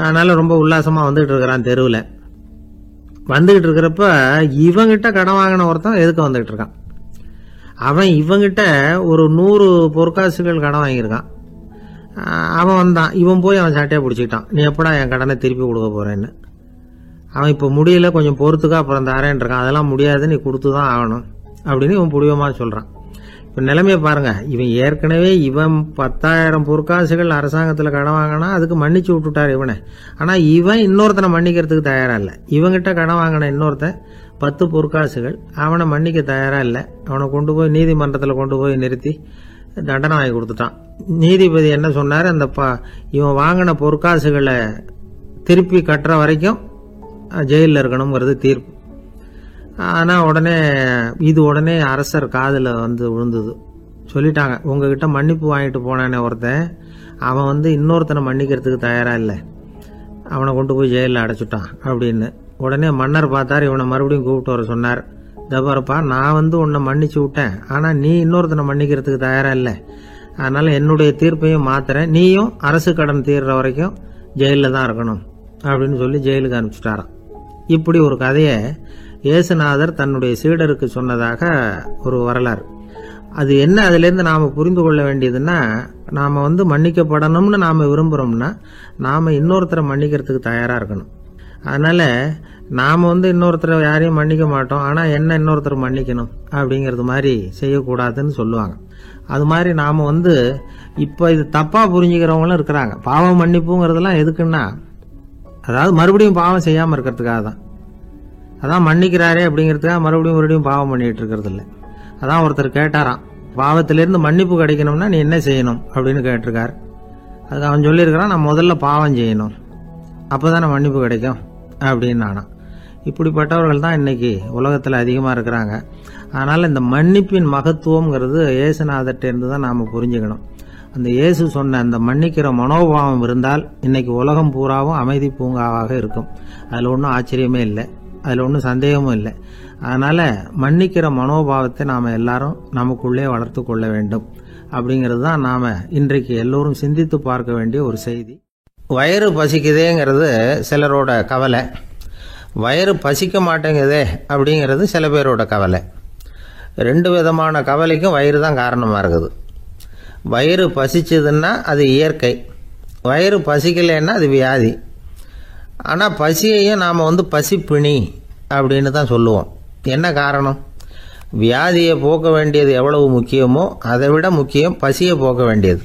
அதனால ரொம்ப உல்லாசமா வந்துகிட்டு இருக்கிறான். தெருவில் வந்துகிட்டு இருக்கிறப்ப இவங்கிட்ட கடன் வாங்கின ஒருத்தன் எதுக்கு வந்துகிட்டு இருக்கான். அவன் இவங்கிட்ட ஒரு 100 பொற்காசுகள் கடன் வாங்கியிருக்கான். அவன் வந்தான், இவன் போய் அவன் சாட்டையா பிடிச்சிக்கிட்டான், நீ எப்படா என் கடனை திருப்பி கொடுக்க போறேன்னு. அவன் இப்போ முடியல, கொஞ்சம் பொறுத்துக்கா, அப்புறம் தரேன் இருக்கான். அதெல்லாம் முடியாது, நீ கொடுத்துதான் ஆகணும் அப்படின்னு இவன் புடிவமா சொல்றான். இப்போ நிலைமையை பாருங்க, இவன் ஏற்கனவே 10,000 பொற்காசுகள் அரசாங்கத்தில் கடன் வாங்கினா அதுக்கு மன்னிச்சு விட்டுட்டார் இவனை. ஆனால் இவன் இன்னொருத்தனை மன்னிக்கிறதுக்கு தயாரா இல்லை. இவங்கிட்ட கடன் வாங்கின இன்னொருத்தன் 10 பொற்காசுகள், அவனை மன்னிக்க தயாரா இல்லை. அவனை கொண்டு போய் நீதிமன்றத்தில் கொண்டு போய் நிறுத்தி தண்டனை வாங்கி கொடுத்துட்டான். நீதிபதி என்ன சொன்னார், அந்த இவன் வாங்கின பொற்காசுகளை திருப்பி கட்டுற வரைக்கும் ஜெயிலில் இருக்கணுங்கிறது தீர்ப்பு. ஆனால் உடனே அரசர் காதில் வந்து விழுந்தது. சொல்லிட்டாங்க, உங்ககிட்ட மன்னிப்பு வாங்கிட்டு போனானே ஒருத்தன், அவன் இன்னொருத்தனை மன்னிக்கிறதுக்கு தயாரா இல்லை, அவனை கொண்டு போய் ஜெயிலில் அடைச்சிட்டான் அப்படின்னு. உடனே மன்னர் பார்த்தார், இவனை மறுபடியும் கூப்பிட்டு வர சொன்னார். தபாரப்பா, நான் உன்னை மன்னிச்சு விட்டேன், ஆனால் நீ இன்னொருத்தனை மன்னிக்கிறதுக்கு தயாரா இல்லை, அதனால என்னுடைய தீர்ப்பையும் மாத்துறேன், நீயும் அரசு கடன் தீர்ற வரைக்கும் ஜெயிலில் தான் இருக்கணும் அப்படின்னு சொல்லி ஜெயிலுக்கு அனுப்பிச்சிட்டாராம். இப்படி ஒரு கதையை இயேசுநாதர் தன்னுடைய சீடருக்கு சொன்னதாக ஒரு வரலாறு. அது என்ன, அதிலேருந்து நாம் புரிந்து கொள்ள வேண்டியதுன்னா, நாம் மன்னிக்கப்படணும்னு நாம் விரும்புகிறோம்னா நாம் இன்னொருத்தரை மன்னிக்கிறதுக்கு தயாராக இருக்கணும். அதனால் நாம் இன்னொருத்தரை யாரையும் மன்னிக்க மாட்டோம், ஆனால் என்ன இன்னொருத்தர் மன்னிக்கணும் அப்படிங்கிறது மாதிரி செய்யக்கூடாதுன்னு சொல்லுவாங்க. அது மாதிரி நாம் இப்போ இது தப்பாக புரிஞ்சுக்கிறவங்களும் இருக்கிறாங்க. பாவம் மன்னிப்புங்கிறதெல்லாம் எதுக்குன்னா, அதாவது மறுபடியும் பாவம் செய்யாமல் இருக்கிறதுக்காக தான். அதான் மன்னிக்கிறாரே அப்படிங்கிறதுக்காக மறுபடியும் பாவம் பண்ணிட்டு இருக்கிறது இல்லை. அதான் ஒருத்தர் கேட்டாராம், பாவத்திலிருந்து மன்னிப்பு கிடைக்கணும்னா நீ என்ன செய்யணும் அப்படின்னு கேட்டிருக்காரு. அதுக்கு அவன் சொல்லியிருக்கிறான், நான் முதல்ல பாவம் செய்யணும், அப்போதானே மன்னிப்பு கிடைக்கும் அப்படின்னு நானா. இப்படிப்பட்டவர்கள் தான் இன்னைக்கு உலகத்தில் அதிகமாக இருக்கிறாங்க. அதனால் இந்த மன்னிப்பின் மகத்துவங்கிறது இயேசுநாதர்கிட்டேருந்து தான் நாம் புரிஞ்சுக்கணும். அந்த இயேசு சொன்ன அந்த மன்னிக்கிற மனோபாவம் இருந்தால் இன்னைக்கு உலகம் பூராவும் அமைதி பூங்காவாக இருக்கும். அதில் ஒன்றும் ஆச்சரியமே இல்லை, அதில் ஒன்றும் சந்தேகமும் இல்லை. அதனால் மன்னிக்கிற மனோபாவத்தை நாம் எல்லாரும் நமக்குள்ளே வளர்த்து கொள்ள வேண்டும். அப்படிங்கிறது தான் நாம் இன்றைக்கு எல்லோரும் சிந்தித்து பார்க்க வேண்டிய ஒரு செய்தி. வயிறு பசிக்குதேங்கிறது சிலரோட கவலை, வயிறு பசிக்க மாட்டேங்குதே அப்படிங்கிறது சில பேரோட கவலை. 2 விதமான கவலைக்கும் வயிறு தான் காரணமாக இருக்குது. வயிறு பசிச்சதுன்னா அது இயற்கை, வயிறு பசிக்கலைன்னா அது வியாதி. ஆனால் பசியையும் நாம் பசிப்பிணி அப்படின்னு தான் சொல்லுவோம். என்ன காரணம்? வியாதியை போக்க வேண்டியது எவ்வளவு முக்கியமோ அதை விட முக்கியம் பசியை போக்க வேண்டியது.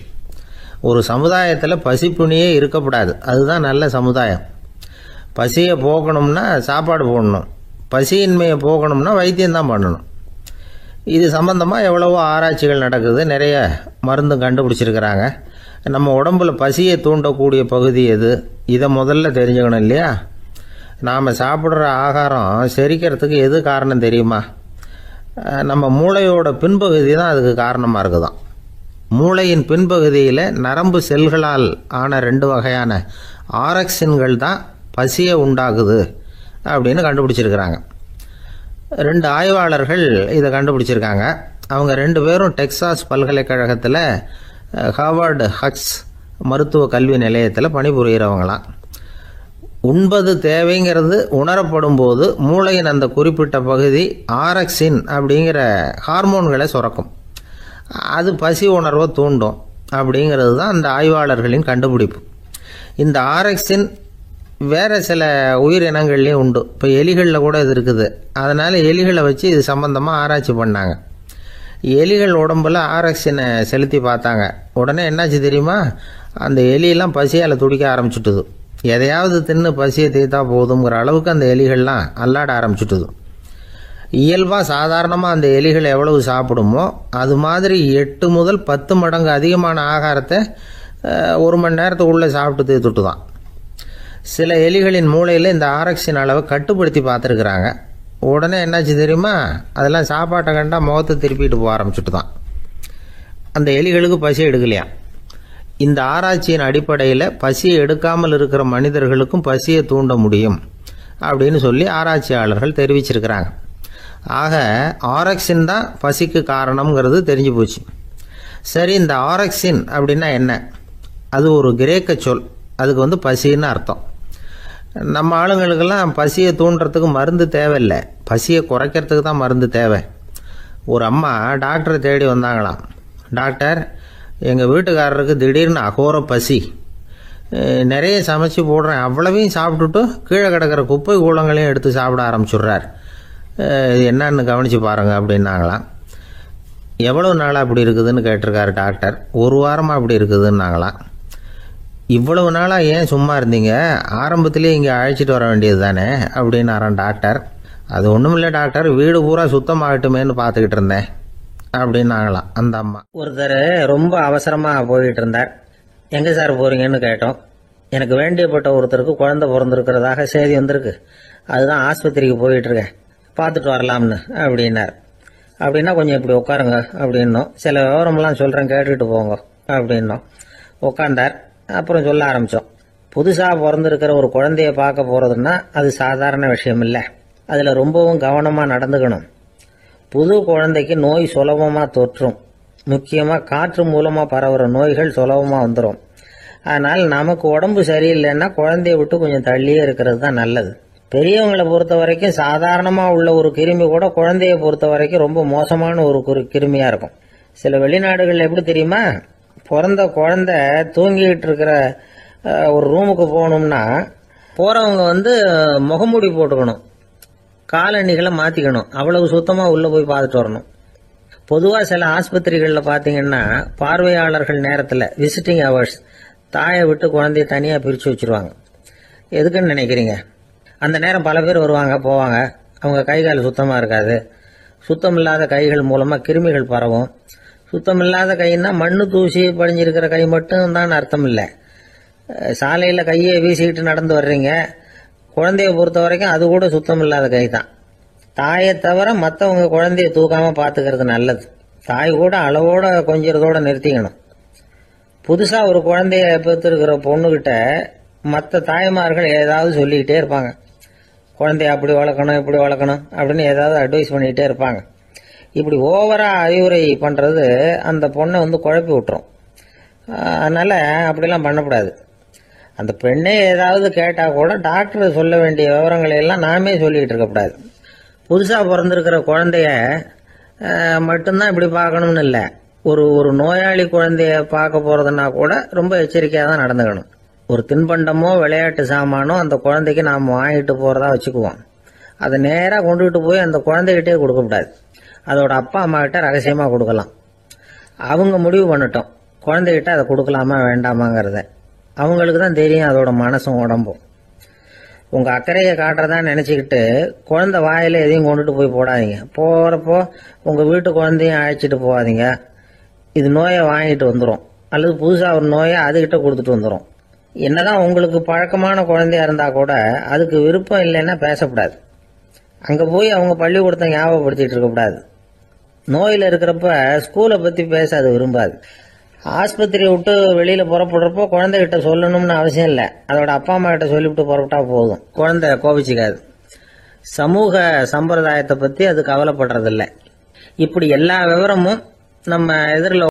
ஒரு சமுதாயத்தில் பசிப்பிணியே இருக்கக்கூடாது, அதுதான் நல்ல சமுதாயம். பசியை போக்கணும்னா சாப்பாடு போடணும், பசியின்மையை போக்கணும்னா வைத்தியம்தான் பண்ணணும். இது சம்பந்தமாக எவ்வளவோ ஆராய்ச்சிகள் நடக்குது, நிறைய மருந்து கண்டுபிடிச்சிருக்கிறாங்க. நம்ம உடம்புல பசியை தூண்டக்கூடிய பகுதி எது, இதை முதல்ல தெரிஞ்சுக்கணும் இல்லையா? நாம் சாப்பிட்ற ஆகாரம் செரிக்கிறதுக்கு எது காரணம் தெரியுமா? நம்ம மூளையோட பின்பகுதி தான் அதுக்கு காரணமாக இருக்குதாம். மூளையின் பின்பகுதியில் நரம்பு செல்களால் ஆன 2 வகையான ஆரக்சின்கள் தான் பசியை உண்டாகுது அப்படின்னு கண்டுபிடிச்சிருக்கிறாங்க. 2 ஆய்வாளர்கள் இதை கண்டுபிடிச்சிருக்காங்க. அவங்க 2 பேரும் டெக்சாஸ் பல்கலைக்கழகத்தில் ஹார்வர்டு ஹக்ஸ் மருத்துவ கல்வி நிலையத்தில் பணிபுரிகிறவங்களாம். உண்பது தேவைங்கிறது உணரப்படும் போது மூளையின் அந்த குறிப்பிட்ட பகுதி ஆரக்சின் அப்படிங்கிற ஹார்மோன்களை சுரக்கும், அது பசி உணர்வை தூண்டும் அப்படிங்கிறது தான் அந்த ஆய்வாளர்களின் கண்டுபிடிப்பு. இந்த ஆரக்சின் வேறு சில உயிரினங்கள்லேயும் உண்டு. இப்போ எலிகளில் கூட இது இருக்குது. அதனால் எலிகளை வச்சு இது சம்பந்தமாக ஆராய்ச்சி பண்ணாங்க. எலிகள் உடம்புல ஆரக்சினை செலுத்தி பார்த்தாங்க. உடனே என்னாச்சு தெரியுமா? அந்த எலியெல்லாம் பசியால் துடிக்க ஆரம்பிச்சுட்டுது. எதையாவது தின்னு பசியை தீர்த்தா போதுங்கிற அளவுக்கு அந்த எலிகள்லாம் அல்லாட ஆரம்பிச்சுட்டுது. இயல்பாக சாதாரணமாக அந்த எலிகள் எவ்வளவு சாப்பிடுமோ அது மாதிரி 8 முதல் 10 மடங்கு அதிகமான ஆகாரத்தை 1 மணி நேரத்துக்குள்ளே சாப்பிட்டு தீர்த்துட்டு தான். சில எலிகளின் மூளையில் இந்த ஆரக்சின் அளவை கட்டுப்படுத்தி பார்த்துருக்குறாங்க. உடனே என்னாச்சு தெரியுமா? அதெல்லாம் சாப்பாட்டை கண்டா முகத்தை திருப்பிட்டு போக ஆரம்பிச்சுட்டு தான். அந்த எலிகளுக்கு பசி எடுக்கலையாம். இந்த ஆராய்ச்சியின் அடிப்படையில் பசியை எடுக்காமல் இருக்கிற மனிதர்களுக்கும் பசியை தூண்ட முடியும் அப்படின்னு சொல்லி ஆராய்ச்சியாளர்கள் தெரிவிச்சிருக்கிறாங்க. ஆக ஆரக்சின் தான் பசிக்கு காரணம்ங்கிறது தெரிஞ்சு போச்சு. சரி, இந்த ஆரக்சின் அப்படின்னா என்ன? அது ஒரு கிரேக்க சொல், அதுக்கு பசின்னு அர்த்தம். நம்ம ஆளுங்களுக்கெல்லாம் பசியை தூண்டுறதுக்கு மருந்து தேவையில்லை, பசியை குறைக்கிறதுக்கு தான் மருந்து தேவை. ஒரு அம்மா டாக்டரை தேடி வந்தாங்களாம். டாக்டர், எங்கள் வீட்டுக்காரருக்கு திடீர்னு அகோர பசி, நிறைய சமைச்சு போடுறேன், அவ்வளவையும் சாப்பிட்டுட்டு கீழே கிடக்கிற குப்பை கூலங்களையும் எடுத்து சாப்பிட ஆரம்பிச்சுட்றார், இது என்னன்னு கவனித்து பாருங்க அப்படின்னாங்களாம். எவ்வளவு நாளாக அப்படி இருக்குதுன்னு கேட்டிருக்காரு டாக்டர். ஒரு வாரமாக அப்படி இருக்குதுன்னாங்களாம். இவ்வளவு நாளாக ஏன் சும்மா இருந்தீங்க, ஆரம்பத்திலே இங்கே அழைச்சிட்டு வர வேண்டியது தானே அப்படின்னாரான் டாக்டர். அது ஒன்றும் இல்லை டாக்டர், வீடு பூரா சுத்தமாகட்டுமேன்னு பார்த்துக்கிட்டு இருந்தேன் அப்படின்னாங்களாம் அந்த அம்மா. ஒருத்தர் ரொம்ப அவசரமாக போயிட்டு இருந்தார். எங்கே சார் போறீங்கன்னு கேட்டோம். எனக்கு வேண்டியப்பட்ட ஒருத்தருக்கு குழந்தை பிறந்திருக்கிறதாக செய்தி வந்திருக்கு, அதுதான் ஆஸ்பத்திரிக்கு போயிட்டு இருக்கேன், பார்த்துட்டு வரலாம்னு அப்படின்னார். அப்படின்னா கொஞ்சம் இப்படி உட்காருங்க அப்படின்னோம். சில விவரம்லாம் சொல்கிறேன் கேட்டுக்கிட்டு போங்க அப்படின்னோம். உட்காந்தார். அப்புறம் சொல்ல ஆரம்பித்தோம். புதுசாக பிறந்திருக்கிற ஒரு குழந்தைய பார்க்க போகிறதுன்னா அது சாதாரண விஷயம் இல்லை. அதில் ரொம்பவும் கவனமாக நடந்துக்கணும். புது குழந்தைக்கு நோய் சுலபமாக தொற்றும். முக்கியமாக காற்று மூலமாக பரவுற நோய்கள் சுலபமாக வந்துடும். அதனால் நமக்கு உடம்பு சரியில்லைன்னா குழந்தைய விட்டு கொஞ்சம் தள்ளியே இருக்கிறது தான் நல்லது. பெரியவங்களை பொறுத்த வரைக்கும் சாதாரணமாக உள்ள ஒரு கிருமி கூட குழந்தைய பொறுத்த வரைக்கும் ரொம்ப மோசமான ஒரு கிருமியாக இருக்கும். சில வெளிநாடுகளில் எப்படி தெரியுமா, பிறந்த குழந்தை தூங்கிட்டு இருக்கிற ஒரு ரூமுக்கு போகணும்னா போகிறவங்க முகமூடி போட்டுக்கணும், காலணிகளை மாற்றிக்கணும், அவ்வளவு சுத்தமாக உள்ளே போய் பார்த்துட்டு வரணும். பொதுவாக சில ஆஸ்பத்திரிகளில் பார்த்தீங்கன்னா பார்வையாளர்கள் நேரத்தில் விசிட்டிங் ஹவர்ஸ் தாயை விட்டு குழந்தைய தனியாக பிரித்து வச்சுருவாங்க. எதுக்குன்னு நினைக்கிறீங்க? அந்த நேரம் பல பேர் வருவாங்க போவாங்க, அவங்க கை கால் சுத்தமாக இருக்காது. சுத்தம் இல்லாத கைகள் மூலமாக கிருமிகள் பரவும். சுத்தம் இல்லாத கைன்னா மண்ணு தூசி படிஞ்சிருக்கிற கை மட்டும் தான் அர்த்தம் இல்லை. சாலையில் கையை வீசிக்கிட்டு நடந்து வர்றீங்க, குழந்தைய பொறுத்த வரைக்கும் அது கூட சுத்தம் இல்லாத கை தான். தாயை தவிர மற்றவங்க குழந்தைய தூக்காமல் பார்த்துக்கிறது நல்லது. தாய் கூட அளவோட கொஞ்சிறதோட நிறுத்திக்கணும். புதுசாக ஒரு குழந்தைய பெற்றிருக்கிற பொண்ணுகிட்ட மற்ற தாய்மார்கள் ஏதாவது சொல்லிக்கிட்டே இருப்பாங்க. குழந்தைய அப்படி வளர்க்கணும் இப்படி வளர்க்கணும் அப்படின்னு ஏதாவது அட்வைஸ் பண்ணிக்கிட்டே இருப்பாங்க. இப்படி ஓவராக அறிவுரை பண்ணுறது அந்த பொண்ணை குழப்பி விட்டுரும். அதனால் அப்படிலாம் பண்ணக்கூடாது. அந்த பெண்ணே ஏதாவது கேட்டால் கூட டாக்டர் சொல்ல வேண்டிய விவரங்களை எல்லாம் நாமே சொல்லிக்கிட்டு இருக்கக்கூடாது. புதுசாக பிறந்திருக்கிற குழந்தைய மட்டும்தான் இப்படி பார்க்கணும்னு இல்லை. ஒரு நோயாளி குழந்தைய பார்க்க போகிறதுனா கூட ரொம்ப எச்சரிக்கையாக தான் நடந்துக்கணும். ஒரு தின்பண்டமோ விளையாட்டு சாமானோ அந்த குழந்தைக்கு நாம் வாங்கிட்டு போகிறதா வச்சுக்குவோம். அதை நேராக கொண்டுகிட்டு போய் அந்த குழந்தைகிட்டே கொடுக்கக்கூடாது. அதோட அப்பா அம்மா கிட்ட ரகசியமாக கொடுக்கலாம். அவங்க முடிவு பண்ணட்டும் குழந்தைகிட்ட அதை கொடுக்கலாமா வேண்டாமாங்கிறத. அவங்களுக்கு தான் தெரியும் அதோட மனசும் உடம்பும். உங்கள் அக்கறையை காட்டுறதா நினச்சிக்கிட்டு குழந்தை வாயில் எதையும் கொண்டுட்டு போய் போடாதீங்க. போகிறப்போ உங்கள் வீட்டு குழந்தையும் அழைச்சிட்டு போகாதீங்க. இது நோயை வாங்கிட்டு வந்துடும், அல்லது புதுசாக ஒரு நோயை அதுகிட்ட கொடுத்துட்டு வந்துடும். என்னதான் உங்களுக்கு பழக்கமான குழந்தையா இருந்தால் கூட அதுக்கு விருப்பம் இல்லைன்னா பேசக்கூடாது. அங்கே போய் அவங்க பள்ளிக்கூடத்தை ஞாபகப்படுத்திட்டு இருக்கக்கூடாது. நோயில் இருக்கிறப்ப ஸ்கூலை பற்றி பேச அது விரும்பாது. ஆஸ்பத்திரியை விட்டு வெளியில் புறப்படுறப்போ குழந்தைகிட்ட சொல்லணும்னு அவசியம் இல்லை. அதோட அப்பா அம்மா கிட்ட சொல்லிவிட்டு புறப்பட்டா போதும், குழந்தை கோபிச்சிக்காது. சமூக சம்பிரதாயத்தை பற்றி அது கவலைப்படுறதில்லை. இப்படி எல்லா விவரமும் நம்ம எதிரில்